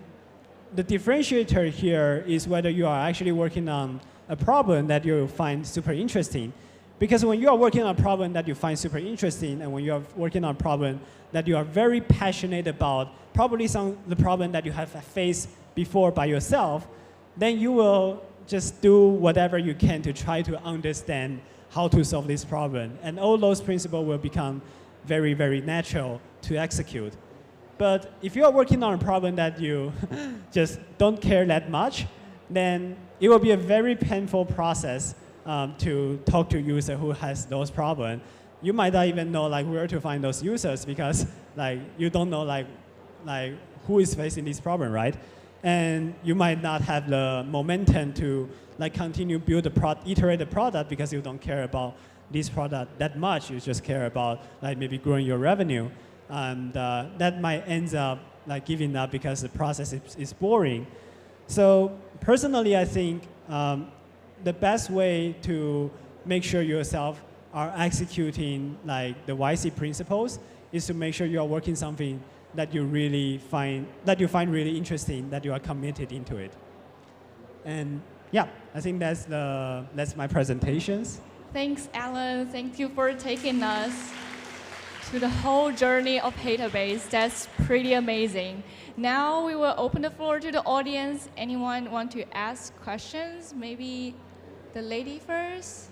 the differentiator here is whether you are actually working on a problem that you find super interesting. Because when you are working on a problem that you find super interesting, and when you are working on a problem that you are very passionate about, probably the problem that you have faced before by yourself, then you will just do whatever you can to try to understand how to solve this problem. And all those principles will become very, very natural to execute. But if you are working on a problem that you just don't care that much, then it will be a very painful process to talk to a user who has those problems. You might not even know like where to find those users because like you don't know like who is facing this problem, right? And you might not have the momentum to like continue build iterate the product because you don't care about this product that much. You just care about like maybe growing your revenue, and that might end up like giving up because the process is boring. So personally, I think the best way to make sure yourself are executing like the YC principles is to make sure you are working something that you find really interesting, that you are committed into it. And yeah, I think that's my presentations. Thanks, Alan. Thank you for taking us to the whole journey of Heptabase. That's pretty amazing. Now we will open the floor to the audience. Anyone want to ask questions? Maybe the lady first.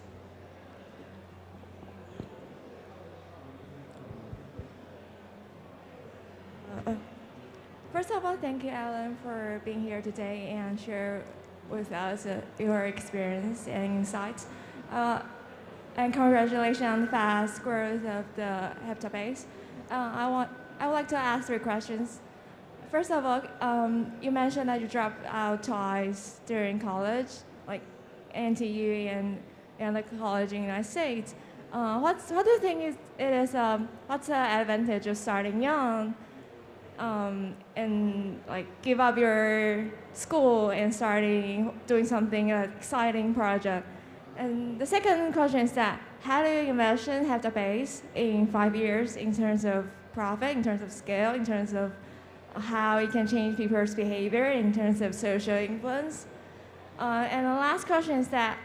First of all, thank you, Alan, for being here today and share with us your experience and insights. And congratulations on the fast growth of the Heptabase. I would like to ask 3 questions. First of all, you mentioned that you dropped out twice during college, like NTU and the college in the United States. What do you think what's the advantage of starting young and like give up your school and doing something exciting project? And the second question is that how do you imagine Heptabase in 5 years in terms of profit, in terms of scale, in terms of how it can change people's behavior, in terms of social influence? And the last question is that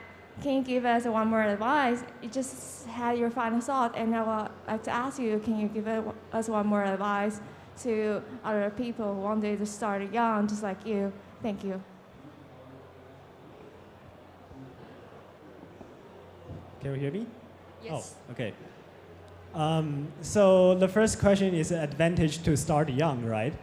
can you give us one more advice? You just had your final thought, and I would like to ask you, can you give us one more advice to other people who wanted to start young, just like you? Thank you. Can you hear me? Yes. Oh, okay. So the first question is advantage to start young, right?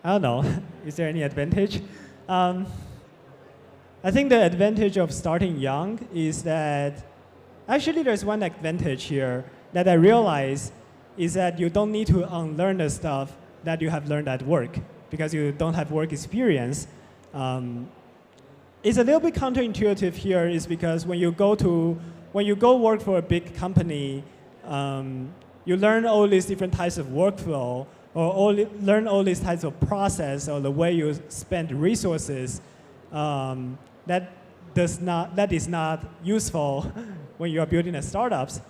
I don't know. Is there any advantage? I think the advantage of starting young is that actually there's one advantage here that I realize is that you don't need to unlearn the stuff that you have learned at work because you don't have work experience. It's a little bit counterintuitive here is because when you go work for a big company, you learn all these different types of workflow or learn all these types of process or the way you spend resources that is not useful when you are building a startups.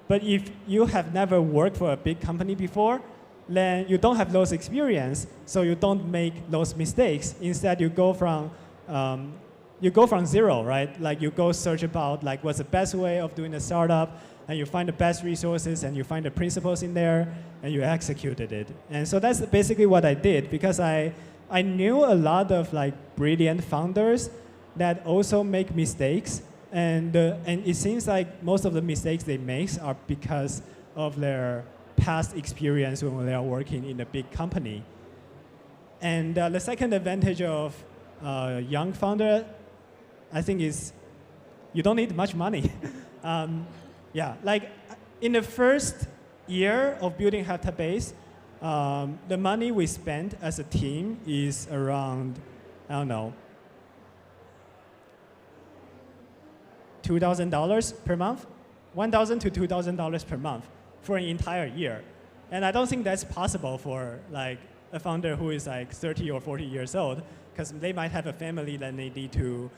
But if you have never worked for a big company before, then you don't have those experience, so you don't make those mistakes. Instead, you go from zero, right? Like you go search about like what's the best way of doing a startup, and you find the best resources, and you find the principles in there, and you executed it. And so that's basically what I did, because I knew a lot of like brilliant founders that also make mistakes, and it seems like most of the mistakes they make are because of their past experience when they are working in a big company. And the second advantage of young founder, I think, is you don't need much money. Yeah, like in the first year of building Heptabase, the money we spent as a team is around, I don't know, $2,000 per month, $1,000 to $2,000 per month for an entire year. And I don't think that's possible for like a founder who is like 30 or 40 years old, because they might have a family that they need to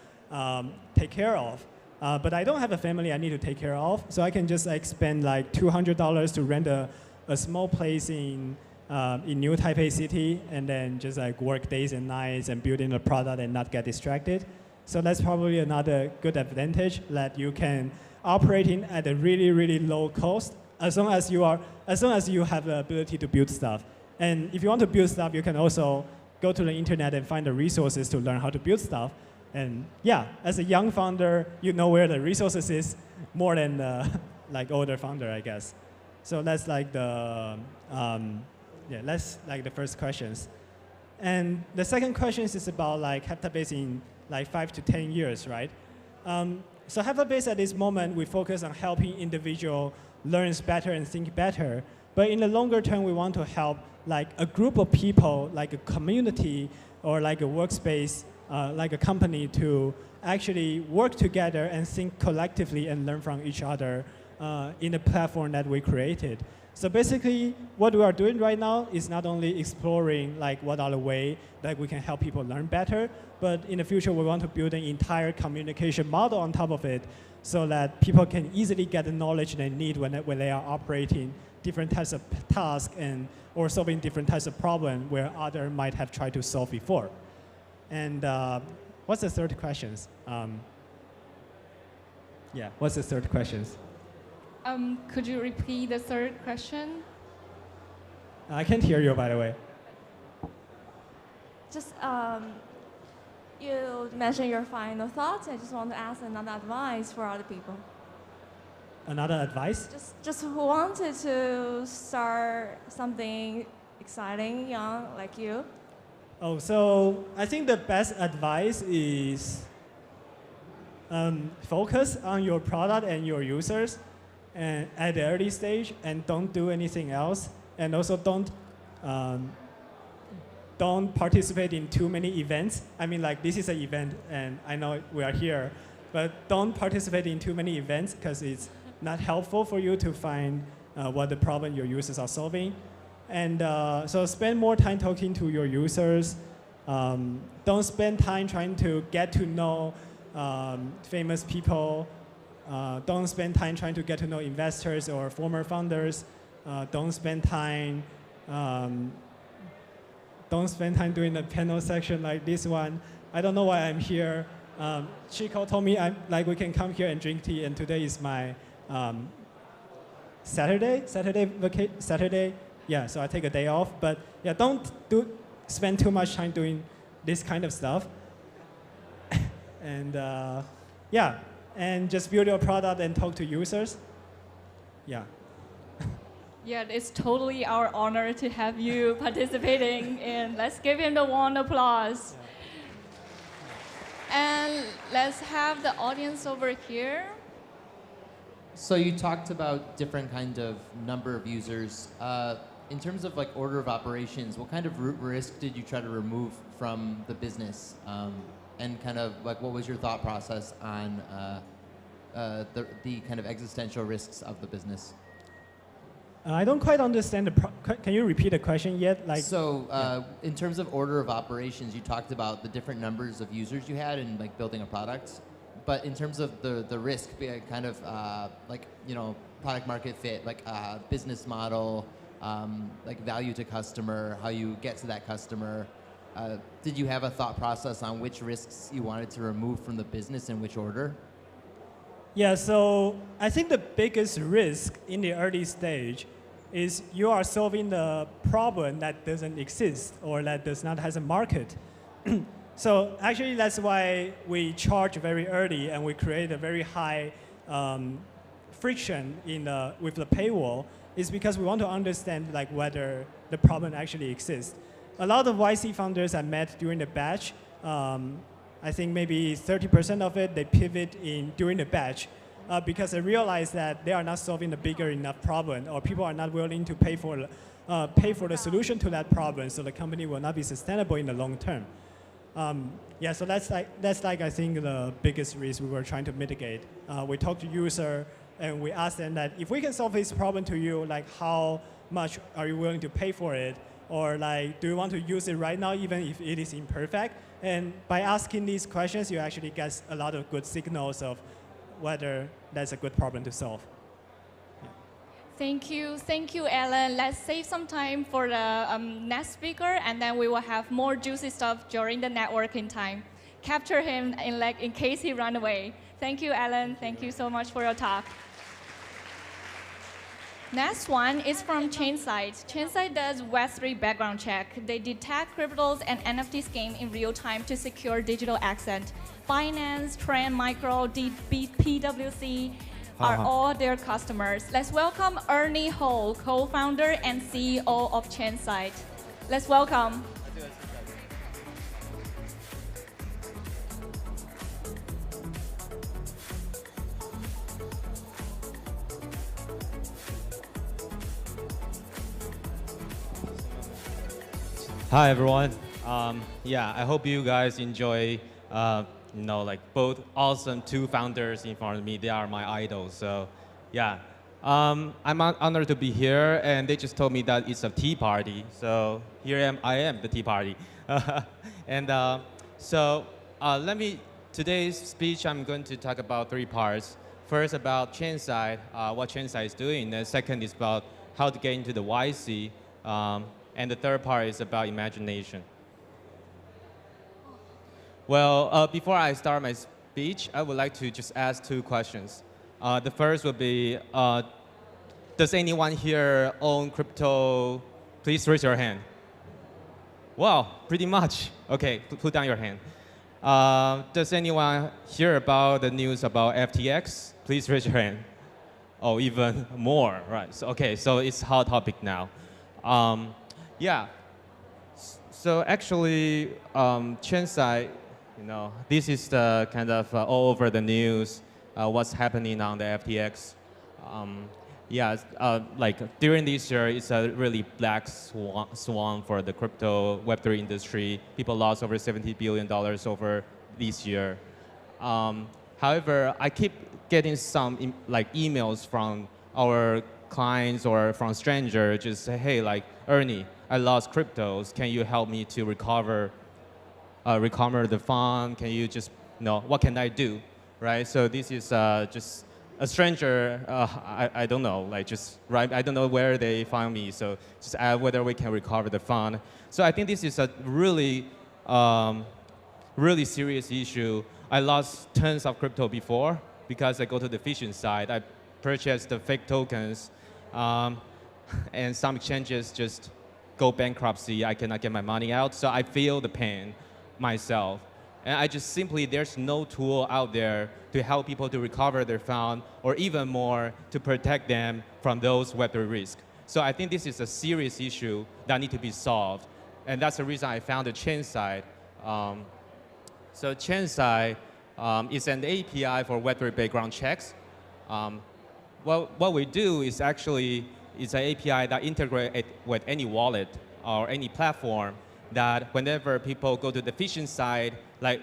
take care of. But I don't have a family I need to take care of, so I can just like spend like $200 to rent a small place in New Taipei City, and then just like work days and nights and building a product and not get distracted. So that's probably another good advantage that you can operate in at a really, really low cost as long as you have the ability to build stuff. And if you want to build stuff, you can also go to the internet and find the resources to learn how to build stuff. And yeah, as a young founder, you know where the resources is more than like older founder, I guess. So that's like the that's like the first questions. And the second question is about like Heptabase in like 5 to 10 years, right? So Heptabase at this moment, we focus on helping individual learns better and think better. But in the longer term, we want to help like a group of people, like a community or like a workspace, like a company to actually work together and think collectively and learn from each other in the platform that we created. So basically, what we are doing right now is not only exploring like what are the ways that we can help people learn better, but in the future, we want to build an entire communication model on top of it so that people can easily get the knowledge they need when they are operating different types of tasks or solving different types of problems where others might have tried to solve before. And what's the third question? What's the third question? Could you repeat the third question? I can't hear you, by the way. Just you mentioned your final thoughts. I just want to ask another advice for other people. Another advice? Just who wanted to start something exciting, young like you. Oh, so I think the best advice is focus on your product and your users and at the early stage, and don't do anything else. And also don't participate in too many events. I mean, like this is an event, and I know we are here, but don't participate in too many events because it's not helpful for you to find what the problem your users are solving. And so spend more time talking to your users. Don't spend time trying to get to know famous people. Don't spend time trying to get to know investors or former founders. Don't spend time doing the panel section like this one. I don't know why I'm here. Chico told me we can come here and drink tea, and today is my Saturday. Yeah, so I take a day off. But yeah, don't spend too much time doing this kind of stuff. And yeah, and just build your product and talk to users. Yeah. Yeah, it's totally our honor to have you participating in. Let's give him the warm applause. And let's have the audience over here. So you talked about different kind of number of users. In terms of like order of operations, what kind of risk did you try to remove from the business? And kind of like what was your thought process on the kind of existential risks of the business? I don't quite understand can you repeat the question yet? In terms of order of operations, you talked about the different numbers of users you had in like building a product. But in terms of the risk, kind of product market fit, like business model, like value to customer, how you get to that customer. Did you have a thought process on which risks you wanted to remove from the business in which order? Yeah, so I think the biggest risk in the early stage is you are solving the problem that doesn't exist or that does not have a market. So actually that's why we charge very early and we create a very high friction with the paywall, is because we want to understand like whether the problem actually exists. A lot of YC founders I met during the batch, I think maybe 30% of it, they pivot during the batch because they realize that they are not solving the bigger enough problem, or people are not willing to pay for the solution to that problem, so the company will not be sustainable in the long term. Yeah, so that's like I think the biggest risk we were trying to mitigate. We talked to user and we asked them that if we can solve this problem to you, like how much are you willing to pay for it? Or like, do you want to use it right now even if it is imperfect? And by asking these questions, you actually get a lot of good signals of whether that's a good problem to solve. Thank you, Alan. Let's save some time for the next speaker, and then we will have more juicy stuff during the networking time. capture him in case he run away. Thank you, Alan. Thank you so much for your talk. Next one is from Chainsight. Chainsight does Web3 background check. They detect cryptos and NFT scheme in real time to secure digital asset. Finance, Trend Micro, PwC are all their customers. Let's welcome Ernie Ho, co-founder and CEO of Chainsight. Let's welcome. Hi everyone. Yeah, I hope you guys enjoy. Like both awesome two founders in front of me. They are my idols. So, yeah, I'm honored to be here. And they just told me that it's a tea party. So here I am, the tea party. And today's speech, I'm going to talk about three parts. First, about Chainsight, what Chainsight is doing. And second is about how to get into the YC. And the third part is about imagination. Well, before I start my speech, I would like to just ask two questions. The first would be, does anyone here own crypto? Please raise your hand. Wow, pretty much. Okay, put down your hand. Does anyone hear about the news about FTX? Please raise your hand. Oh, even more, right? So, okay, so it's a hot topic now. Yeah. So actually, Chainsight, this is the kind of all over the news, what's happening on the FTX. Like during this year, it's a really black swan for the crypto Web3 industry. People lost over $70 billion over this year. However, I keep getting some emails from our clients or from strangers just say, hey, like, Ernie, I lost cryptos. Can you help me to recover the fund? Can you just, what can I do, right? So this is just a stranger. I don't know, I don't know where they found me. So just add whether we can recover the fund. So I think this is a really, really serious issue. I lost tons of crypto before because I go to the phishing side. I purchased the fake tokens, and some exchanges just go bankruptcy. I cannot get my money out, so I feel the pain myself. And I just simply, there's no tool out there to help people to recover their fund, or even more, to protect them from those Web3 risks. So I think this is a serious issue that needs to be solved. And that's the reason I founded Chainsight. So Chainsight is an API for Web3 background checks. What we do is actually, it's an API that integrates with any wallet or any platform, that whenever people go to the phishing side,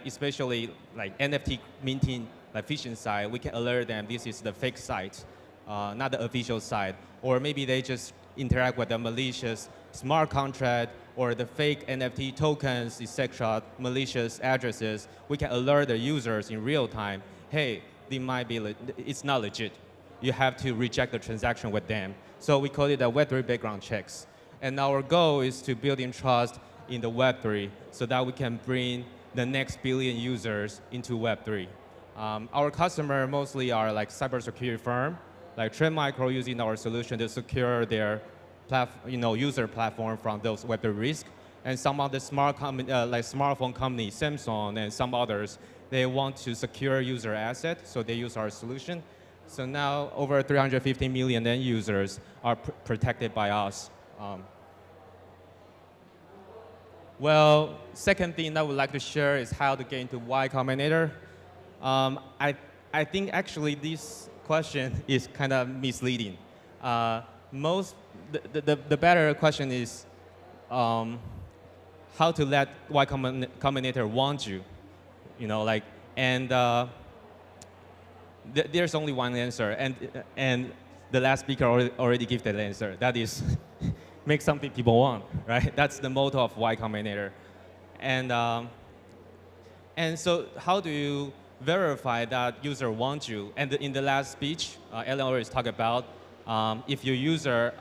especially NFT minting, phishing side, we can alert them this is the fake site, not the official site. Or maybe they just interact with the malicious smart contract or the fake NFT tokens, etc., malicious addresses. We can alert the users in real time, hey, it's not legit. You have to reject the transaction with them. So we call it a Web3 background checks. And our goal is to build in trust in the Web3 so that we can bring the next billion users into Web3. Our customer mostly are cybersecurity firm, like Trend Micro using our solution to secure their user platform from those Web3 risks. And some of the smartphone companies, Samsung and some others, they want to secure user assets, so they use our solution. So now over 350 million end users are protected by us. Well, second thing I would like to share is how to get into Y Combinator. I think actually this question is kind of misleading. The better question is how to let Y Combinator want you, there's only one answer, and the last speaker already gave that answer. That is, make something people want, right? That's the motto of Y Combinator. And so how do you verify that user wants you? And in the last speech, Ellen always talked about if your user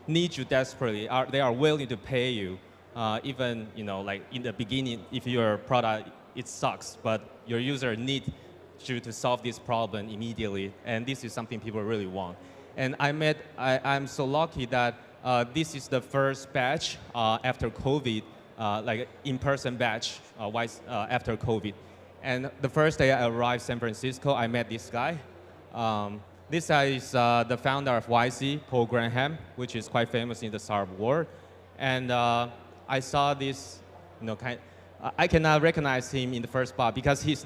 needs you desperately, they are willing to pay you, even in the beginning, if your product it sucks, but your user need you to solve this problem immediately, and this is something people really want. And I'm so lucky that this is the first batch after COVID, like in-person batch after COVID. And the first day I arrived San Francisco, I met this guy. This guy is the founder of YC, Paul Graham, which is quite famous in the startup world. And I saw this, I cannot recognize him in the first spot because he's,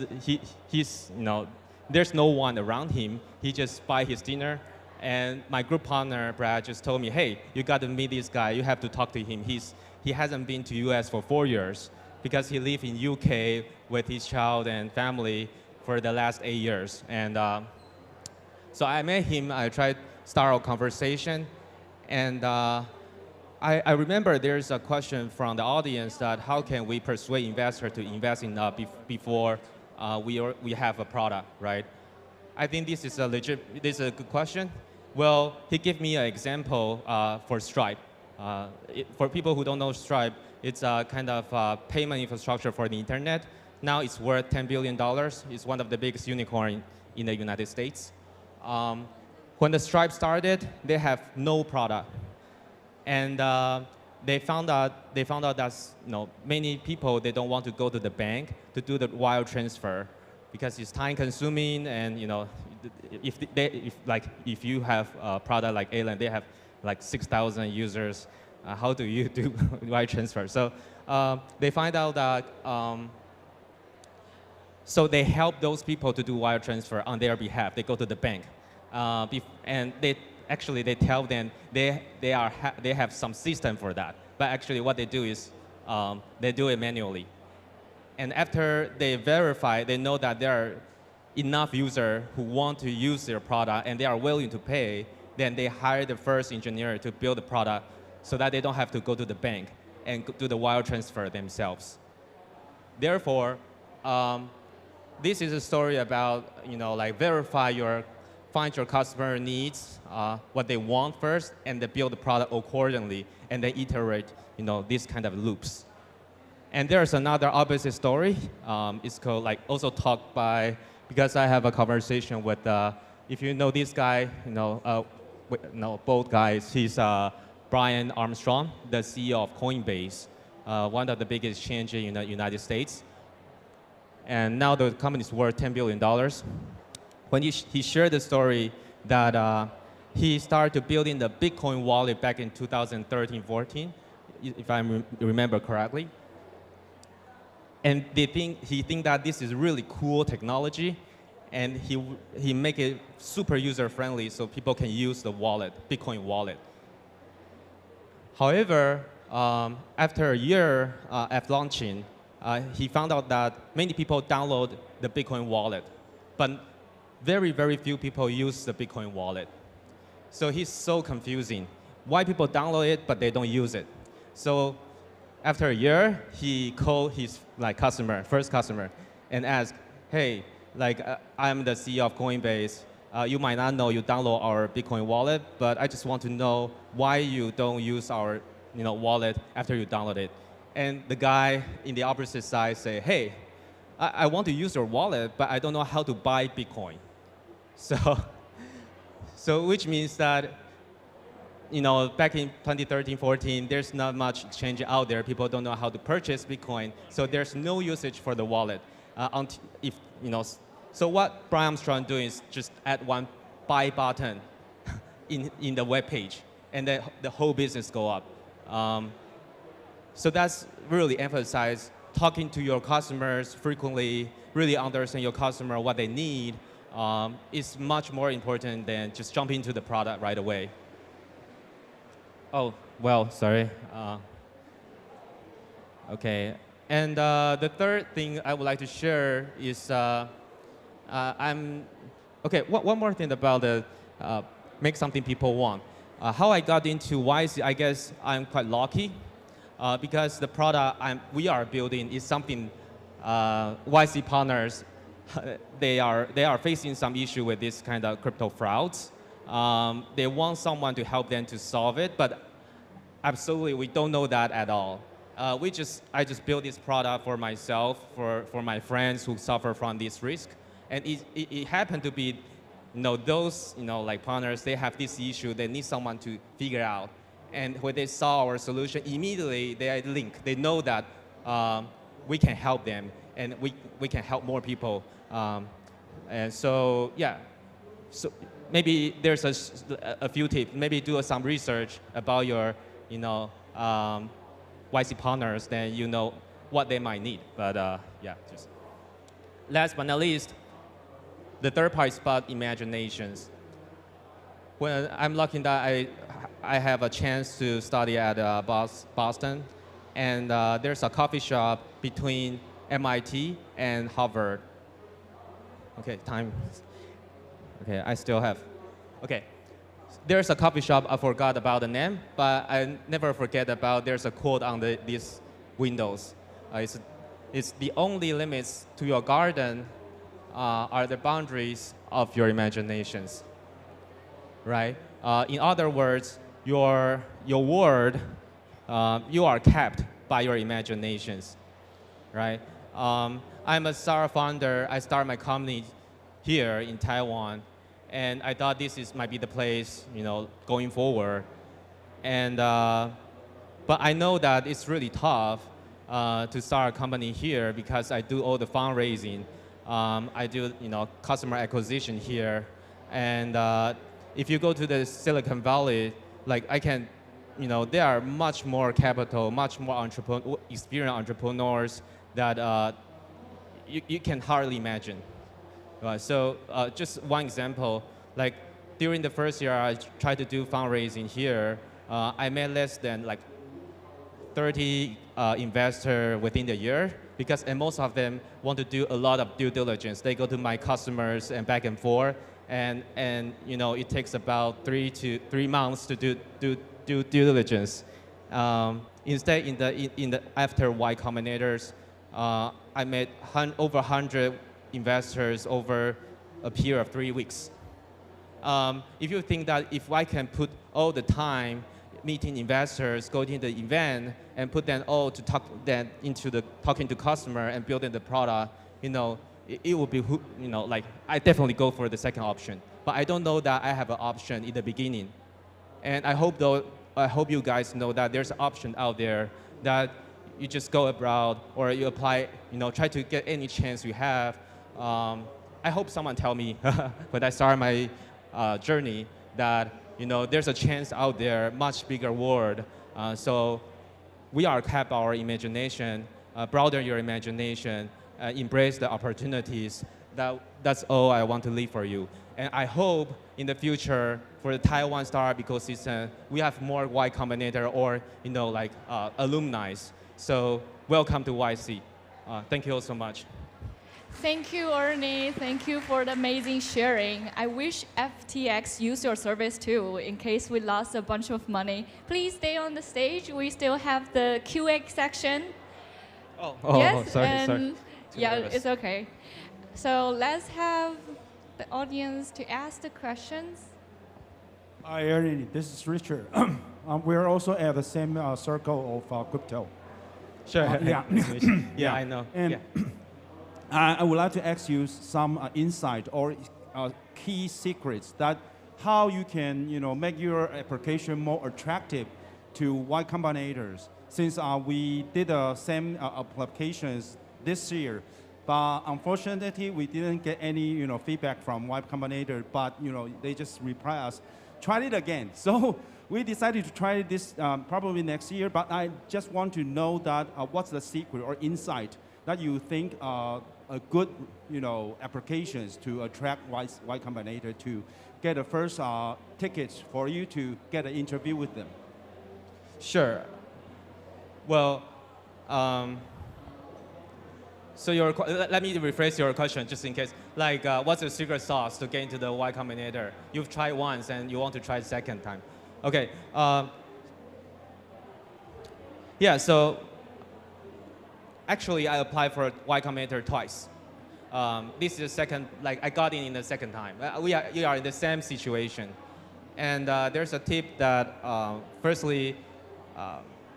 there's no one around him. He just buy his dinner. And my group partner, Brad, just told me, hey, you got to meet this guy. You have to talk to him. He hasn't been to US for 4 years because he lived in UK with his child and family for the last 8 years. And so I met him. I tried to start a conversation. And I remember there's a question from the audience that how can we persuade investors to invest in before we have a product, right? I think this is a good question. Well, he gave me an example for Stripe. For people who don't know Stripe, it's a kind of payment infrastructure for the internet. Now it's worth $10 billion. It's one of the biggest unicorns in the United States. When the Stripe started, they have no product. And they found out that many people, they don't want to go to the bank to do the wire transfer because it's time consuming, and if you have a product like Alan, they have like 6,000 users. How do you do wire transfer? So they find out that so they help those people to do wire transfer on their behalf. They go to the bank, and they tell them they have some system for that. But actually, what they do is they do it manually. And after they verify, they know that there are enough users who want to use their product and they are willing to pay, then they hire the first engineer to build the product so that they don't have to go to the bank and do the wire transfer themselves. Therefore, this is a story about, find your customer needs, what they want first, and then build the product accordingly, and then iterate, these kind of loops. And there's another opposite story. It's called also talked by, because I have a conversation with, if you know this guy, both guys, he's Brian Armstrong, the CEO of Coinbase, one of the biggest exchanges in the United States. And now the company is worth $10 billion. When he shared the story that he started building the Bitcoin wallet back in 2013-14, if I remember correctly. And he think that this is really cool technology, and he make it super user friendly so people can use the wallet, Bitcoin wallet. However, after a year after launching, he found out that many people download the Bitcoin wallet, but very, very few people use the Bitcoin wallet. So he's so confusing. Why people download it, but they don't use it? So after a year, he called his first customer, and asked, hey, I'm the CEO of Coinbase. You might not know you download our Bitcoin wallet, but I just want to know why you don't use our wallet after you download it. And the guy in the opposite side say, hey, I want to use your wallet, but I don't know how to buy Bitcoin. So which means that back in 2013-14, there's not much exchange out there. People don't know how to purchase Bitcoin, so there's no usage for the wallet. So what Brian Armstrong doing is just add one buy button in the web page, and then the whole business go up. So that's really emphasize talking to your customers frequently, really understand your customer, what they need, is much more important than just jumping into the product right away. Oh, well, sorry. Okay, and the third thing I would like to share is one more thing about the make something people want. How I got into YC, I guess I'm quite lucky because the product we are building is something YC partners, they are facing some issue with this kind of crypto frauds. They want someone to help them to solve it, but absolutely we don't know that at all. I just built this product for myself, for my friends who suffer from this risk, and it happened to be, those like partners, they have this issue, they need someone to figure out, and when they saw our solution, immediately they link, they know that we can help them, and we can help more people, and so yeah, so maybe there's a few tips, maybe do some research about your YC partners, then you know what they might need. But yeah, just last but not least, the third part is about imaginations. When I'm lucky that I have a chance to study at Boston, and there's a coffee shop between MIT and Harvard. Okay, time. Okay, I still have. Okay. There's a coffee shop, I forgot about the name, but I never forget about there's a quote on these windows. It's the only limits to your garden are the boundaries of your imaginations, right? In other words, your world, you are capped by your imaginations, right? I'm a startup founder. I started my company here in Taiwan. And I thought might be the place, going forward. And but I know that it's really tough to start a company here because I do all the fundraising. I do, customer acquisition here. And if you go to the Silicon Valley, like I can, there are much more capital, much more experienced entrepreneurs that you can hardly imagine. Right, so just one example, like during the first year I tried to do fundraising here, I met less than like 30 investors within the year and most of them want to do a lot of due diligence. They go to my customers and back and forth, and it takes about 3 months to do due diligence. Instead, in the after Y Combinators, I met over 100 investors over a period of 3 weeks. If you think that if I can put all the time meeting investors, going to the event, and put them all to into the talking to customer and building the product, it would be, like I definitely go for the second option. But I don't know that I have an option in the beginning, and I hope you guys know that there's an option out there that you just go abroad or you apply, try to get any chance you have. I hope someone tell me when I start my journey that there's a chance out there, much bigger world. So we are cap our imagination, broaden your imagination, embrace the opportunities. That's all I want to leave for you. And I hope in the future for the Taiwan startup ecosystem, we have more Y Combinator or like alumni. So welcome to YC. Thank you all so much. Thank you, Ernie. Thank you for the amazing sharing. I wish FTX used your service too, in case we lost a bunch of money. Please stay on the stage. We still have the QA section. Yes, sorry. Yeah, it's okay. So let's have the audience to ask the questions. Hi, Ernie. This is Richard. We're also at the same circle of crypto. Sure. Yeah. Yeah, I know. And yeah. I would like to ask you some insight or key secrets that how you can make your application more attractive to Y Combinators. Since we did the same applications this year, but unfortunately we didn't get any feedback from Y Combinator. But they just reply us, try it again. So we decided to try this probably next year. But I just want to know that what's the secret or insight that you think a good, applications to attract Y Combinator to get the first tickets for you to get an interview with them? Sure. Well, so let me rephrase your question just in case. Like, what's the secret sauce to get into the Y Combinator? You've tried once and you want to try the second time. Okay. Yeah. So. Actually, I applied for Y Combinator twice. This is the second, like I got in the second time. We are in the same situation. And there's a tip that, firstly,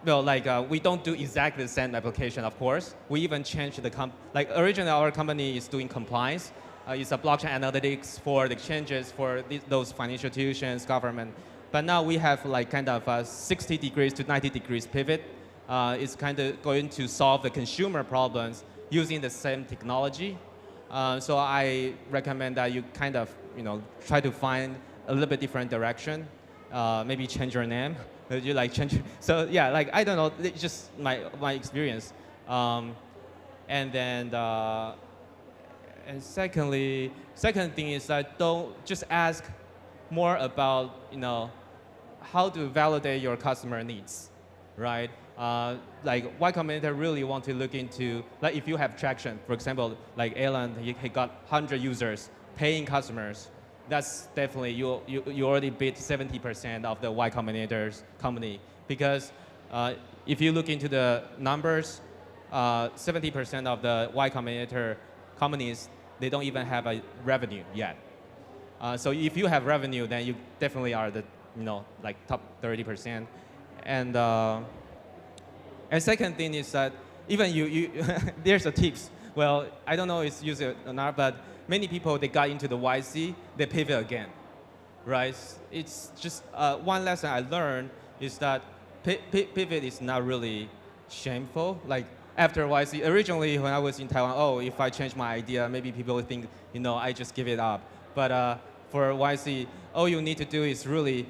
well, like we don't do exactly the same application, of course. We even changed the like originally our company is doing compliance. It's a blockchain analytics for the exchanges for those financial institutions, government. But now we have like kind of a 60 degrees to 90 degrees pivot. It's kind of going to solve the consumer problems using the same technology. So I recommend that you kind of try to find a little bit different direction. Maybe change your name. You like change. So yeah, like I don't know. It's just my experience. And then and second thing is that don't just ask more about how to validate your customer needs, right? Like Y Combinator really want to look into, like if you have traction, for example, like Alan, he got 100 users, paying customers. That's definitely, you already beat 70% of the Y Combinator's company. Because if you look into the numbers, 70% of the Y Combinator companies, they don't even have a revenue yet. So if you have revenue, then you definitely are the like top 30%. And second thing is that even you there's a tips. Well, I don't know if it's used or not, but many people, they got into the YC, they pivot again, right? It's just one lesson I learned is that pivot is not really shameful. Like after YC, originally when I was in Taiwan, oh, if I change my idea, maybe people would think, I just give it up. But for YC, all you need to do is really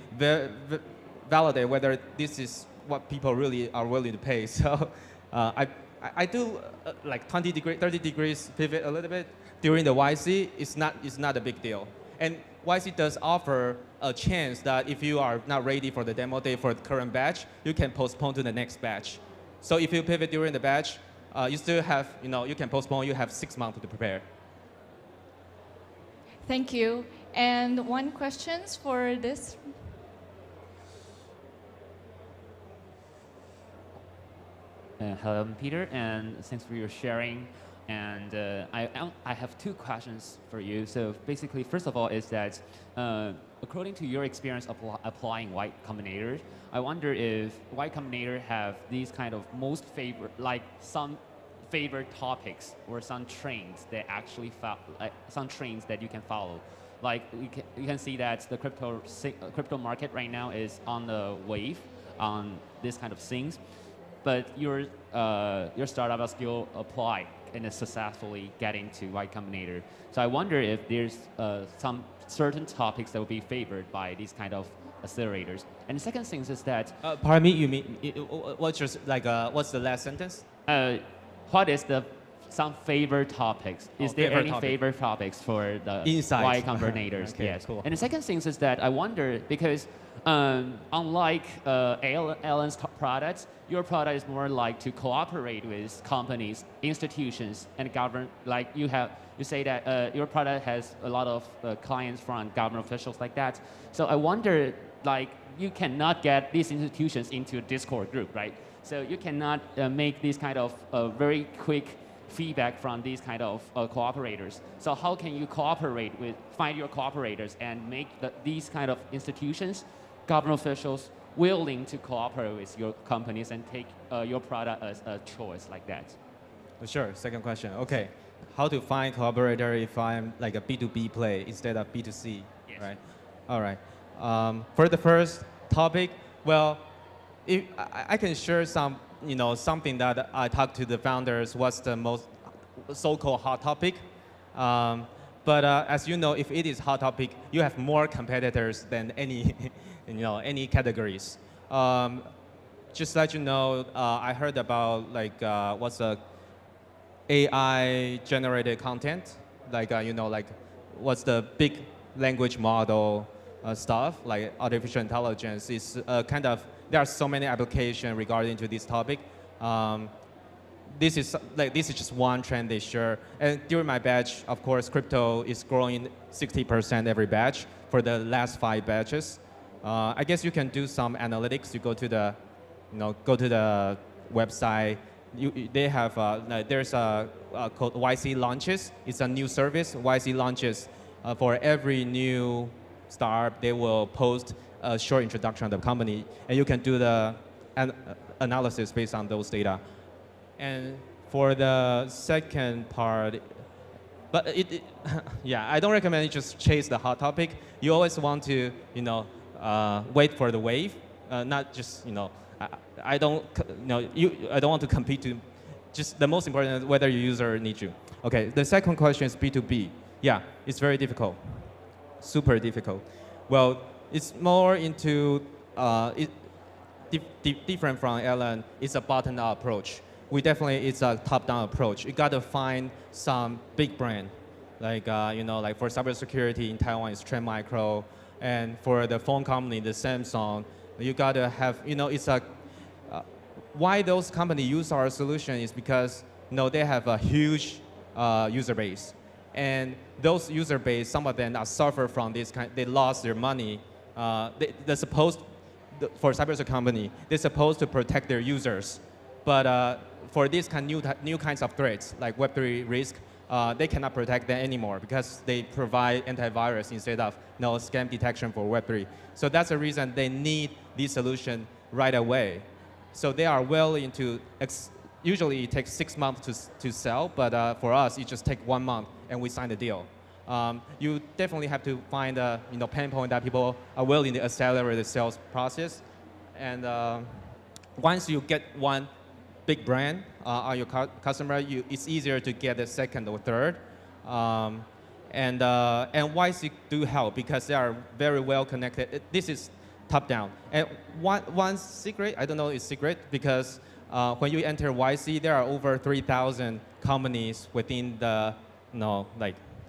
validate whether this is what people really are willing to pay. So I do like 20 degrees, 30 degrees pivot a little bit during the YC. It's not a big deal. And YC does offer a chance that if you are not ready for the demo day for the current batch, you can postpone to the next batch. So if you pivot during the batch, you still have, you can postpone, you have 6 months to prepare. Thank you. And one question for this. Hello, I'm Peter, and thanks for your sharing. And I have 2 questions for you. So basically, first of all, is that according to your experience applying Y Combinator, I wonder if Y Combinator have these kind of most favorite, like some favorite topics or some trends that actually some trends that you can follow. Like you can see that the crypto market right now is on the wave on this kind of things. But your startup is still applied and is successfully getting to Y Combinator. So I wonder if there's some certain topics that will be favored by these kind of accelerators. And the second thing is that pardon me, you mean what's the last sentence? What is some favorite topics? Is there any favorite topics for the Y Combinators? Okay, yes. Cool. And the second thing is that I wonder because unlike Alan's products, your product is more like to cooperate with companies, institutions, and government. Like you say that your product has a lot of clients from government officials like that. So I wonder, like you cannot get these institutions into a Discord group, right? So you cannot make these kind of very quick feedback from these kind of cooperators. So how can you find your cooperators and make these kind of institutions, government officials, willing to cooperate with your companies and take your product as a choice like that? Sure, second question. Okay, how to find collaborator if I'm like a B2B play instead of B2C, yes. Right? All right. For the first topic, well, if I can share something that I talked to the founders was the most so-called hot topic. But as you know, if it is hot topic, you have more competitors than any, any categories. Just to let you know, I heard about like what's the AI generated content, like like what's the big language model stuff, like artificial intelligence is kind of. There are so many applications regarding to this topic. This is just one trend they share. And during my batch, of course, crypto is growing 60% every batch for the last 5 batches. I guess you can do some analytics. You go to the, website. They have there's a called YC Launches. It's a new service. YC Launches for every new startup, they will post a short introduction of the company, and you can do the analysis based on those data. And for the second part, but yeah, I don't recommend you just chase the hot topic. You always want to, wait for the wave, not just, I don't want to compete to, just the most important is whether your user needs you. Okay, the second question is B2B. Yeah, it's very difficult, super difficult. Well, it's more into, different from Ellen, it's a bottom-up approach. It's a top-down approach. You got to find some big brand, like like for cybersecurity in Taiwan, it's Trend Micro, and for the phone company, the Samsung. You got to have, it's a. Why those companies use our solution is because they have a huge user base, and those user base, some of them are suffer from this kind. They lost their money. They're supposed, for cybersecurity company, they're supposed to protect their users, but for these new kinds of threats, like Web3 risk, they cannot protect them anymore because they provide antivirus instead of scam detection for Web3. So that's the reason they need this solution right away. So they are willing to, usually it takes 6 months to sell, but for us, it just takes 1 month and we sign the deal. You definitely have to find a pain point that people are willing to accelerate the sales process. And once you get one big brand on your customer, it's easier to get the second or third. And YC do help because they are very well connected. This is top down. And one secret, I don't know it's secret, because when you enter YC, there are over 3,000 companies within the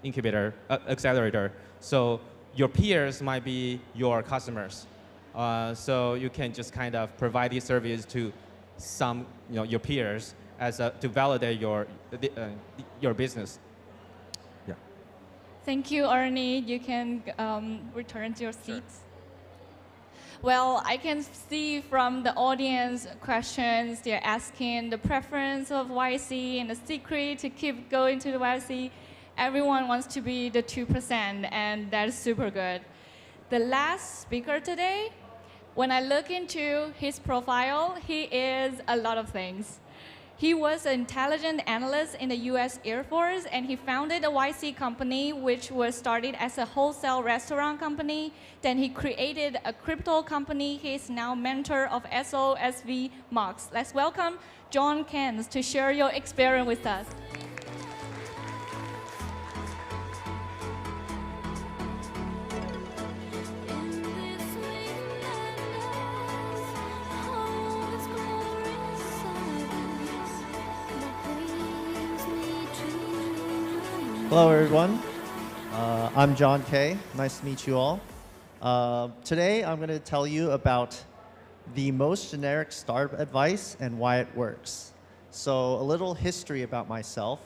incubator, accelerator. So your peers might be your customers. So you can just kind of provide these services to some, your peers to validate your business. Yeah. Thank you, Ernie. You can return to your seats. Well, I can see from the audience questions, they're asking the preference of YC and the secret to keep going to the YC. Everyone wants to be the 2%, and that's super good. The last speaker today, when I look into his profile, he is a lot of things. He was an intelligence analyst in the US Air Force, and he founded a YC company, which was started as a wholesale restaurant company. Then he created a crypto company. He is now mentor of SOSV Mox. Let's welcome John Kens to share your experience with us. Hello, everyone. I'm John K. Nice to meet you all. Today, I'm going to tell you about the most generic startup advice and why it works. So a little history about myself.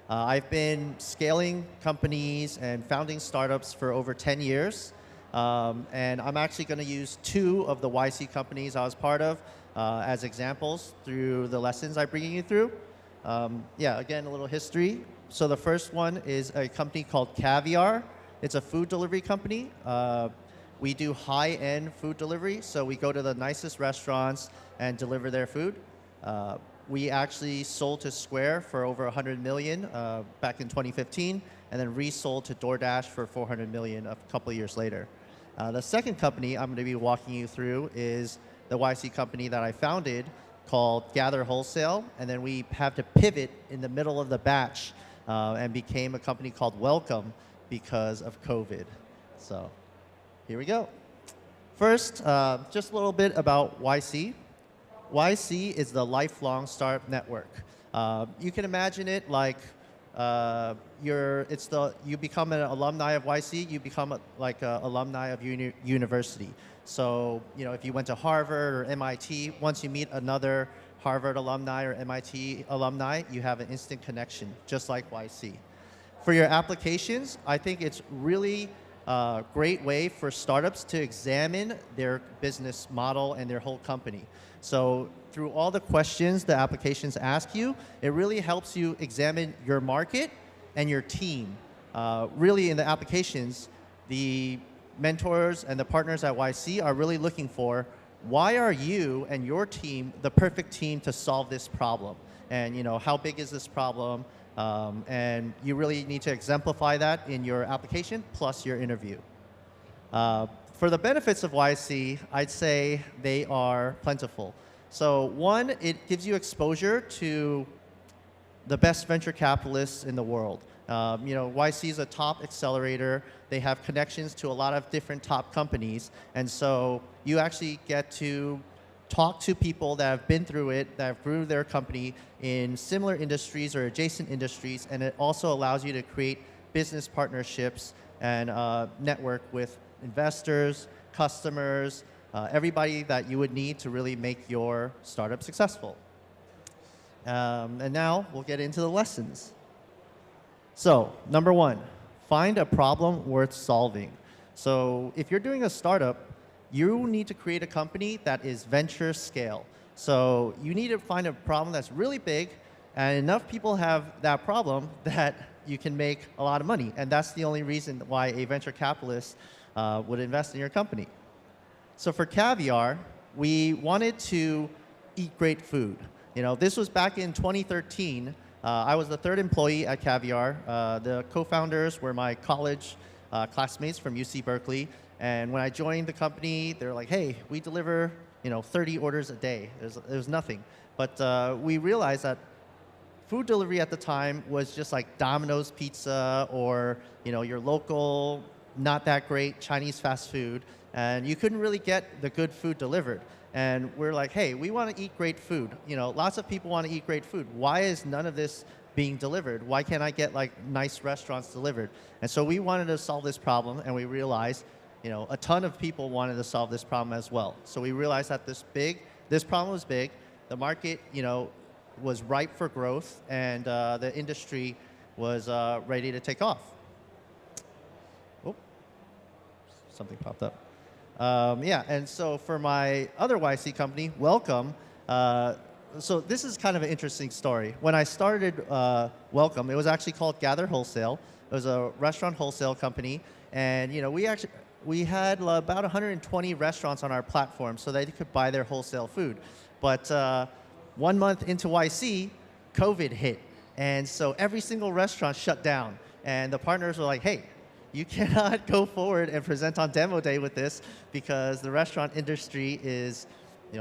I've been scaling companies and founding startups for over 10 years. And I'm actually going to use 2 of the YC companies I was part of as examples through the lessons I'm bringing you through. Again, a little history. So the first one is a company called Phiar. It's a food delivery company. We do high-end food delivery, so we go to the nicest restaurants and deliver their food. We actually sold to Square for over 100 million back in 2015, and then resold to DoorDash for 400 million a couple of years later. The second company I'm going to be walking you through is the YC company that I founded called Gather Wholesale, and then we have to pivot in the middle of the batch and became a company called Welcome because of COVID. So here we go. First, just a little bit about YC. YC is the Lifelong Startup Network. You can imagine it like you become an alumni of YC, you become like an alumni of university. So if you went to Harvard or MIT, once you meet another Harvard alumni or MIT alumni, you have an instant connection, just like YC. For your applications, I think it's really a great way for startups to examine their business model and their whole company. So through all the questions the applications ask you, it really helps you examine your market and your team. Really in the applications, the mentors and the partners at YC are really looking for why are you and your team the perfect team to solve this problem? And how big is this problem? And you really need to exemplify that in your application plus your interview. For the benefits of YC, I'd say they are plentiful. So one, it gives you exposure to the best venture capitalists in the world. YC is a top accelerator. They have connections to a lot of different top companies. And so you actually get to talk to people that have been through it, that have grew their company in similar industries or adjacent industries. And it also allows you to create business partnerships and network with investors, customers, everybody that you would need to really make your startup successful. And now we'll get into the lessons. So, number one, find a problem worth solving. So if you're doing a startup, you need to create a company that is venture scale. So you need to find a problem that's really big, and enough people have that problem that you can make a lot of money. And that's the only reason why a venture capitalist would invest in your company. So for Caviar, we wanted to eat great food. This was back in 2013. I was the third employee at Caviar. The co-founders were my college classmates from UC Berkeley. And when I joined the company, they were like, hey, we deliver 30 orders a day. It was nothing. But we realized that food delivery at the time was just like Domino's Pizza or your local, not that great Chinese fast food. And you couldn't really get the good food delivered. And we're like, hey, we want to eat great food. Lots of people want to eat great food. Why is none of this being delivered? Why can't I get like nice restaurants delivered? And so we wanted to solve this problem, and we realized, a ton of people wanted to solve this problem as well. So we realized that this problem was big. The market, was ripe for growth, and the industry was ready to take off. Oh, something popped up. And so for my other YC company, Welcome, so this is kind of an interesting story. When I started Welcome, it was actually called Gather Wholesale. It was a restaurant wholesale company, and we had about 120 restaurants on our platform so they could buy their wholesale food. But 1 month into YC, COVID hit, and so every single restaurant shut down. And the partners were like, hey, you cannot go forward and present on demo day with this because the restaurant industry is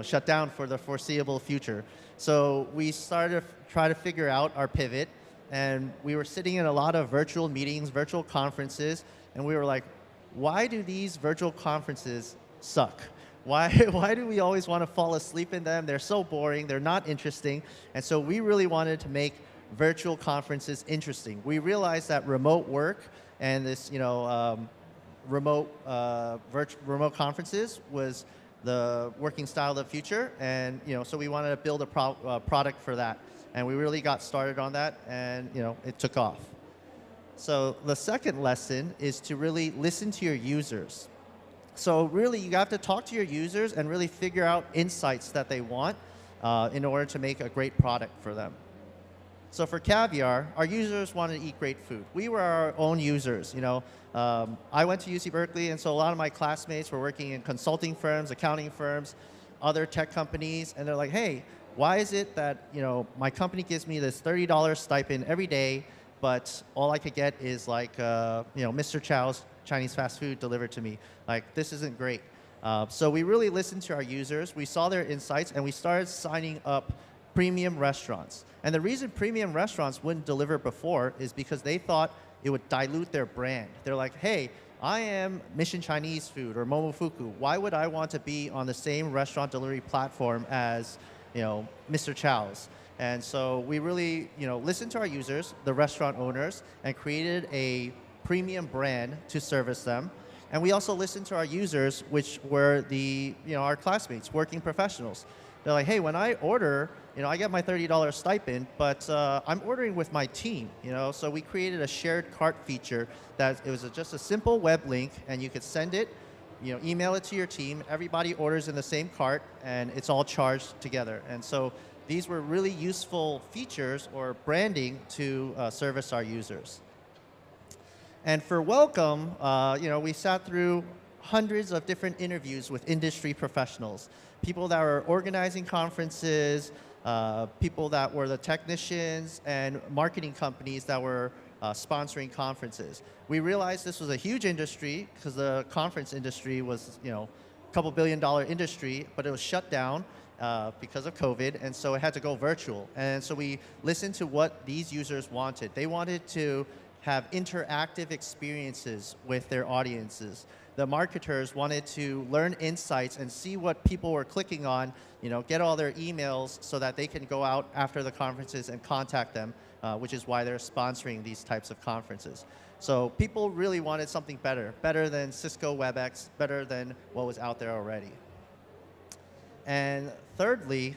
shut down for the foreseeable future. So we started to try to figure out our pivot, and we were sitting in a lot of virtual meetings, virtual conferences, and we were like, why do these virtual conferences suck? Why do we always want to fall asleep in them? They're so boring, they're not interesting. And so we really wanted to make virtual conferences interesting. We realized that remote work and this, remote conferences was the working style of the future, and so we wanted to build a product for that, and we really got started on that, and it took off. So the second lesson is to really listen to your users. So really, you have to talk to your users and really figure out insights that they want in order to make a great product for them. So for Caviar, our users wanted to eat great food. We were our own users. I went to UC Berkeley, and so a lot of my classmates were working in consulting firms, accounting firms, other tech companies, and they're like, hey, why is it that my company gives me this $30 stipend every day, but all I could get is like Mr. Chow's Chinese fast food delivered to me? Like, this isn't great. So we really listened to our users. We saw their insights, and we started signing up premium restaurants. And the reason premium restaurants wouldn't deliver before is because they thought it would dilute their brand. They're like, hey, I am Mission Chinese Food or Momofuku. Why would I want to be on the same restaurant delivery platform as Mr. Chow's? And so we really listened to our users, the restaurant owners, and created a premium brand to service them. And we also listened to our users, which were our classmates, working professionals. They're like, hey, when I order, I get my $30 stipend, but I'm ordering with my team, So we created a shared cart feature that it was just a simple web link, and you could send it, email it to your team. Everybody orders in the same cart, and it's all charged together. And so these were really useful features or branding to service our users. And for Welcome, we sat through hundreds of different interviews with industry professionals, people that were organizing conferences, people that were the technicians, and marketing companies that were sponsoring conferences. We realized this was a huge industry because the conference industry was, a couple $billion industry, but it was shut down because of COVID, and so it had to go virtual. And so we listened to what these users wanted. They wanted to have interactive experiences with their audiences. The marketers wanted to learn insights and see what people were clicking on, get all their emails so that they can go out after the conferences and contact them, which is why they're sponsoring these types of conferences. So people really wanted something better than Cisco WebEx, better than what was out there already. And thirdly,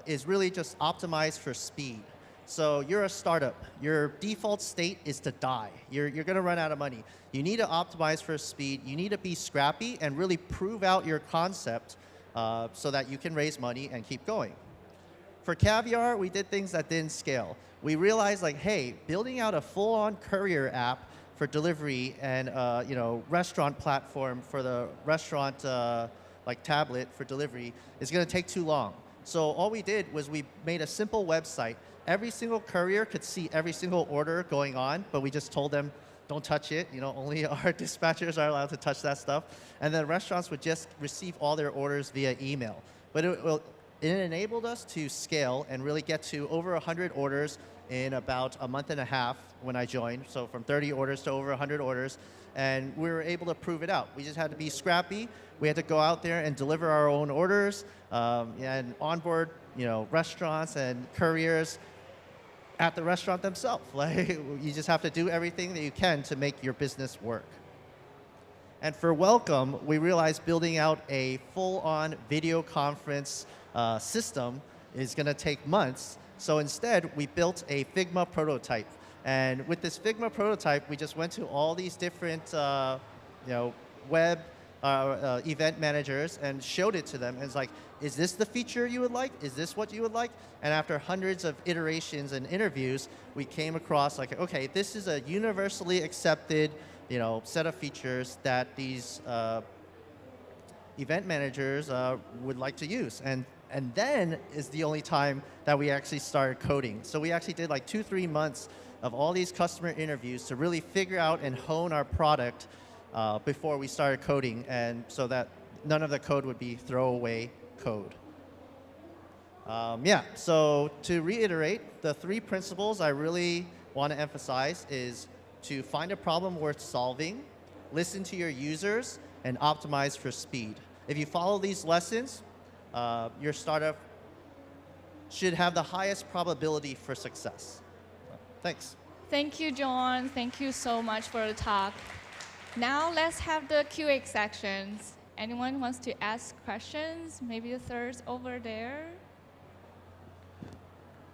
is really just optimized for speed. So you're a startup. Your default state is to die. You're going to run out of money. You need to optimize for speed. You need to be scrappy and really prove out your concept so that you can raise money and keep going. For Caviar, we did things that didn't scale. We realized, hey, building out a full-on courier app for delivery and restaurant platform for the restaurant tablet for delivery is going to take too long. So all we did was we made a simple website. Every single courier could see every single order going on, but we just told them, don't touch it. Only our dispatchers are allowed to touch that stuff. And then restaurants would just receive all their orders via email. But it enabled us to scale and really get to over 100 orders in about a month and a half when I joined. So from 30 orders to over 100 orders. And we were able to prove it out. We just had to be scrappy. We had to go out there and deliver our own orders and onboard restaurants and couriers at the restaurant themselves. You just have to do everything that you can to make your business work. And for Welcome, we realized building out a full-on video conference system is going to take months. So instead, we built a Figma prototype. And with this Figma prototype, we just went to all these different web event managers and showed it to them. And it's like, is this the feature you would like? Is this what you would like? And after hundreds of iterations and interviews, we came across okay, this is a universally accepted set of features that these event managers would like to use. And then is the only time that we actually started coding. So we actually did 2-3 months of all these customer interviews to really figure out and hone our product before we started coding, and so that none of the code would be throwaway code. So to reiterate, the 3 principles I really want to emphasize is to find a problem worth solving, listen to your users, and optimize for speed. If you follow these lessons, your startup should have the highest probability for success. Thanks. Thank you, John. Thank you so much for the talk. Now let's have the QA sections. Anyone wants to ask questions? Maybe the third over there.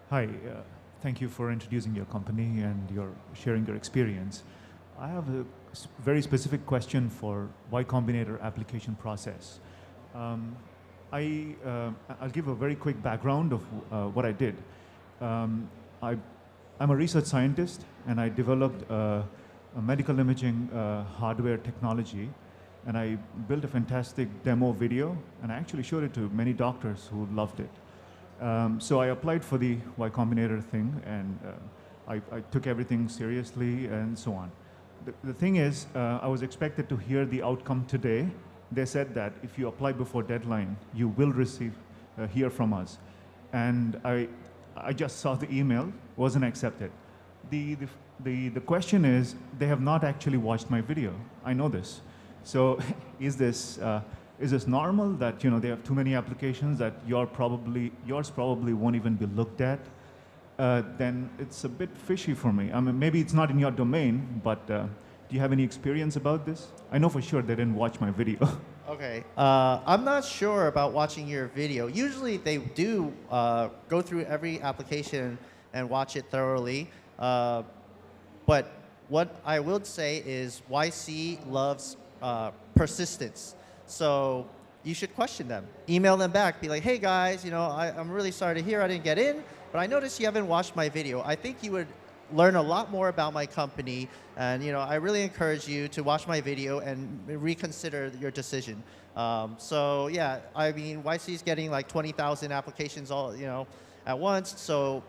Hi, thank you for introducing your company and sharing your experience. I have a very specific question for Y Combinator application process. I'll give a very quick background of what I did. I'm a research scientist, and I developed a medical imaging hardware technology, and I built a fantastic demo video, and I actually showed it to many doctors who loved it. So I applied for the Y Combinator thing, and I took everything seriously and so on. The thing is, I was expected to hear the outcome today. They said that if you apply before deadline, you will hear from us. And I just saw the email, wasn't accepted. The question is, they have not actually watched my video. I know this. So is this normal that they have too many applications that yours probably won't even be looked at? Then it's a bit fishy for me. I mean, maybe it's not in your domain, but do you have any experience about this? I know for sure they didn't watch my video. Okay, I'm not sure about watching your video. Usually they do go through every application and watch it thoroughly. But what I would say is YC loves persistence. So you should question them. Email them back. Be like, hey guys, I'm really sorry to hear I didn't get in, but I noticed you haven't watched my video. I think you would learn a lot more about my company. And I really encourage you to watch my video and reconsider your decision. So yeah, I mean, YC is getting like 20,000 applications all at once. So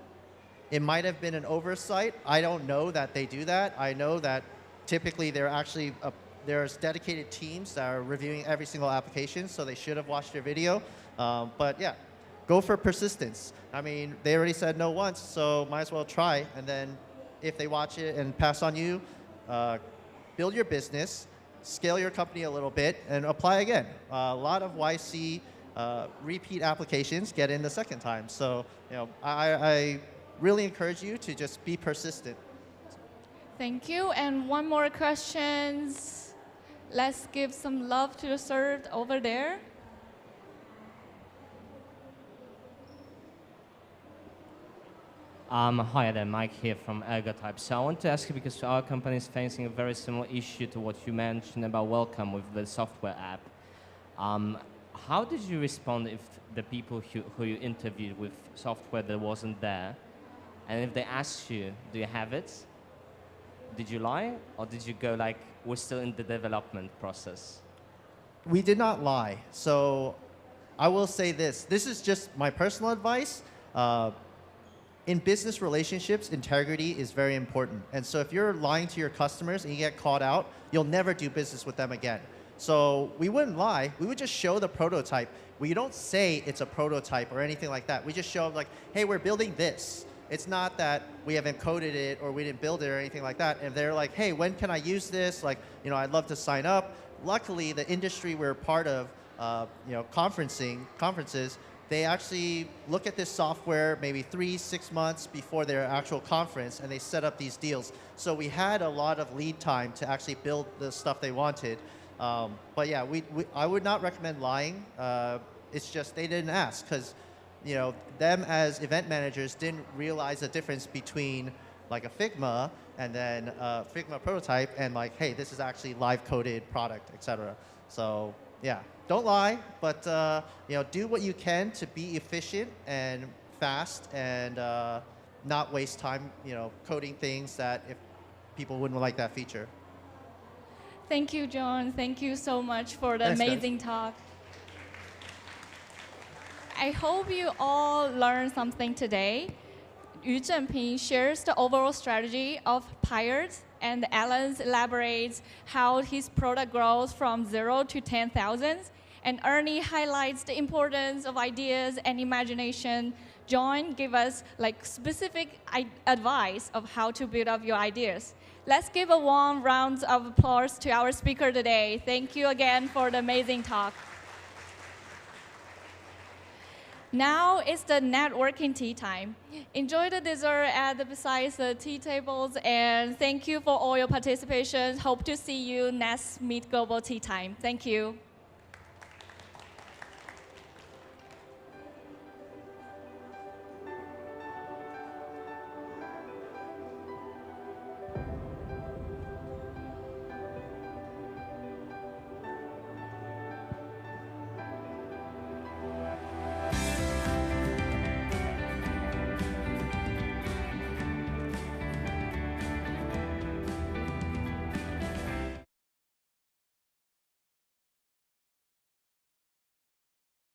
it might have been an oversight. I don't know that they do that. I know that typically there's dedicated teams that are reviewing every single application, so they should have watched your video. But yeah, go for persistence. I mean, they already said no once, so might as well try. And then if they watch it and pass on you, build your business, scale your company a little bit, and apply again. A lot of YC repeat applications get in the second time. So I really encourage you to just be persistent. Thank you. And one more question. Let's give some love to the third over there. Hi there, Mike here from Ergotype. So I want to ask you, because our company is facing a very similar issue to what you mentioned about Welcome with the software app. How did you respond if the people who you interviewed with software that wasn't there, and if they asked you, do you have it? Did you lie, or did you go like, we're still in the development process? We did not lie. So I will say this. This is just my personal advice. In business relationships, integrity is very important. And so if you're lying to your customers and you get caught out, you'll never do business with them again. So we wouldn't lie. We would just show the prototype. We don't say it's a prototype or anything like that. We just show like, hey, we're building this. It's not that we haven't coded it or we didn't build it or anything like that. And they're like, hey, when can I use this? Like, I'd love to sign up. Luckily, the industry we're part of, conferences, they actually look at this software maybe 3-6 months before their actual conference, and they set up these deals. So we had a lot of lead time to actually build the stuff they wanted. But yeah, I would not recommend lying. It's just they didn't ask, because them as event managers didn't realize the difference between like a Figma and then a Figma prototype and like, hey, this is actually live coded product, etc. So yeah, don't lie, but do what you can to be efficient and fast and not waste time, coding things that if people wouldn't like that feature. Thank you, John. Thank you so much for the amazing talk. I hope you all learned something today. Yu Zhenping shares the overall strategy of Phiar, and Alan elaborates how his product grows from 0 to 10,000. And Ernie highlights the importance of ideas and imagination. John gave us specific advice of how to build up your ideas. Let's give a warm round of applause to our speaker today. Thank you again for the amazing talk. Now it's the networking tea time. Enjoy the dessert besides the tea tables, and thank you for all your participation. Hope to see you next Meet Global Tea Time. Thank you.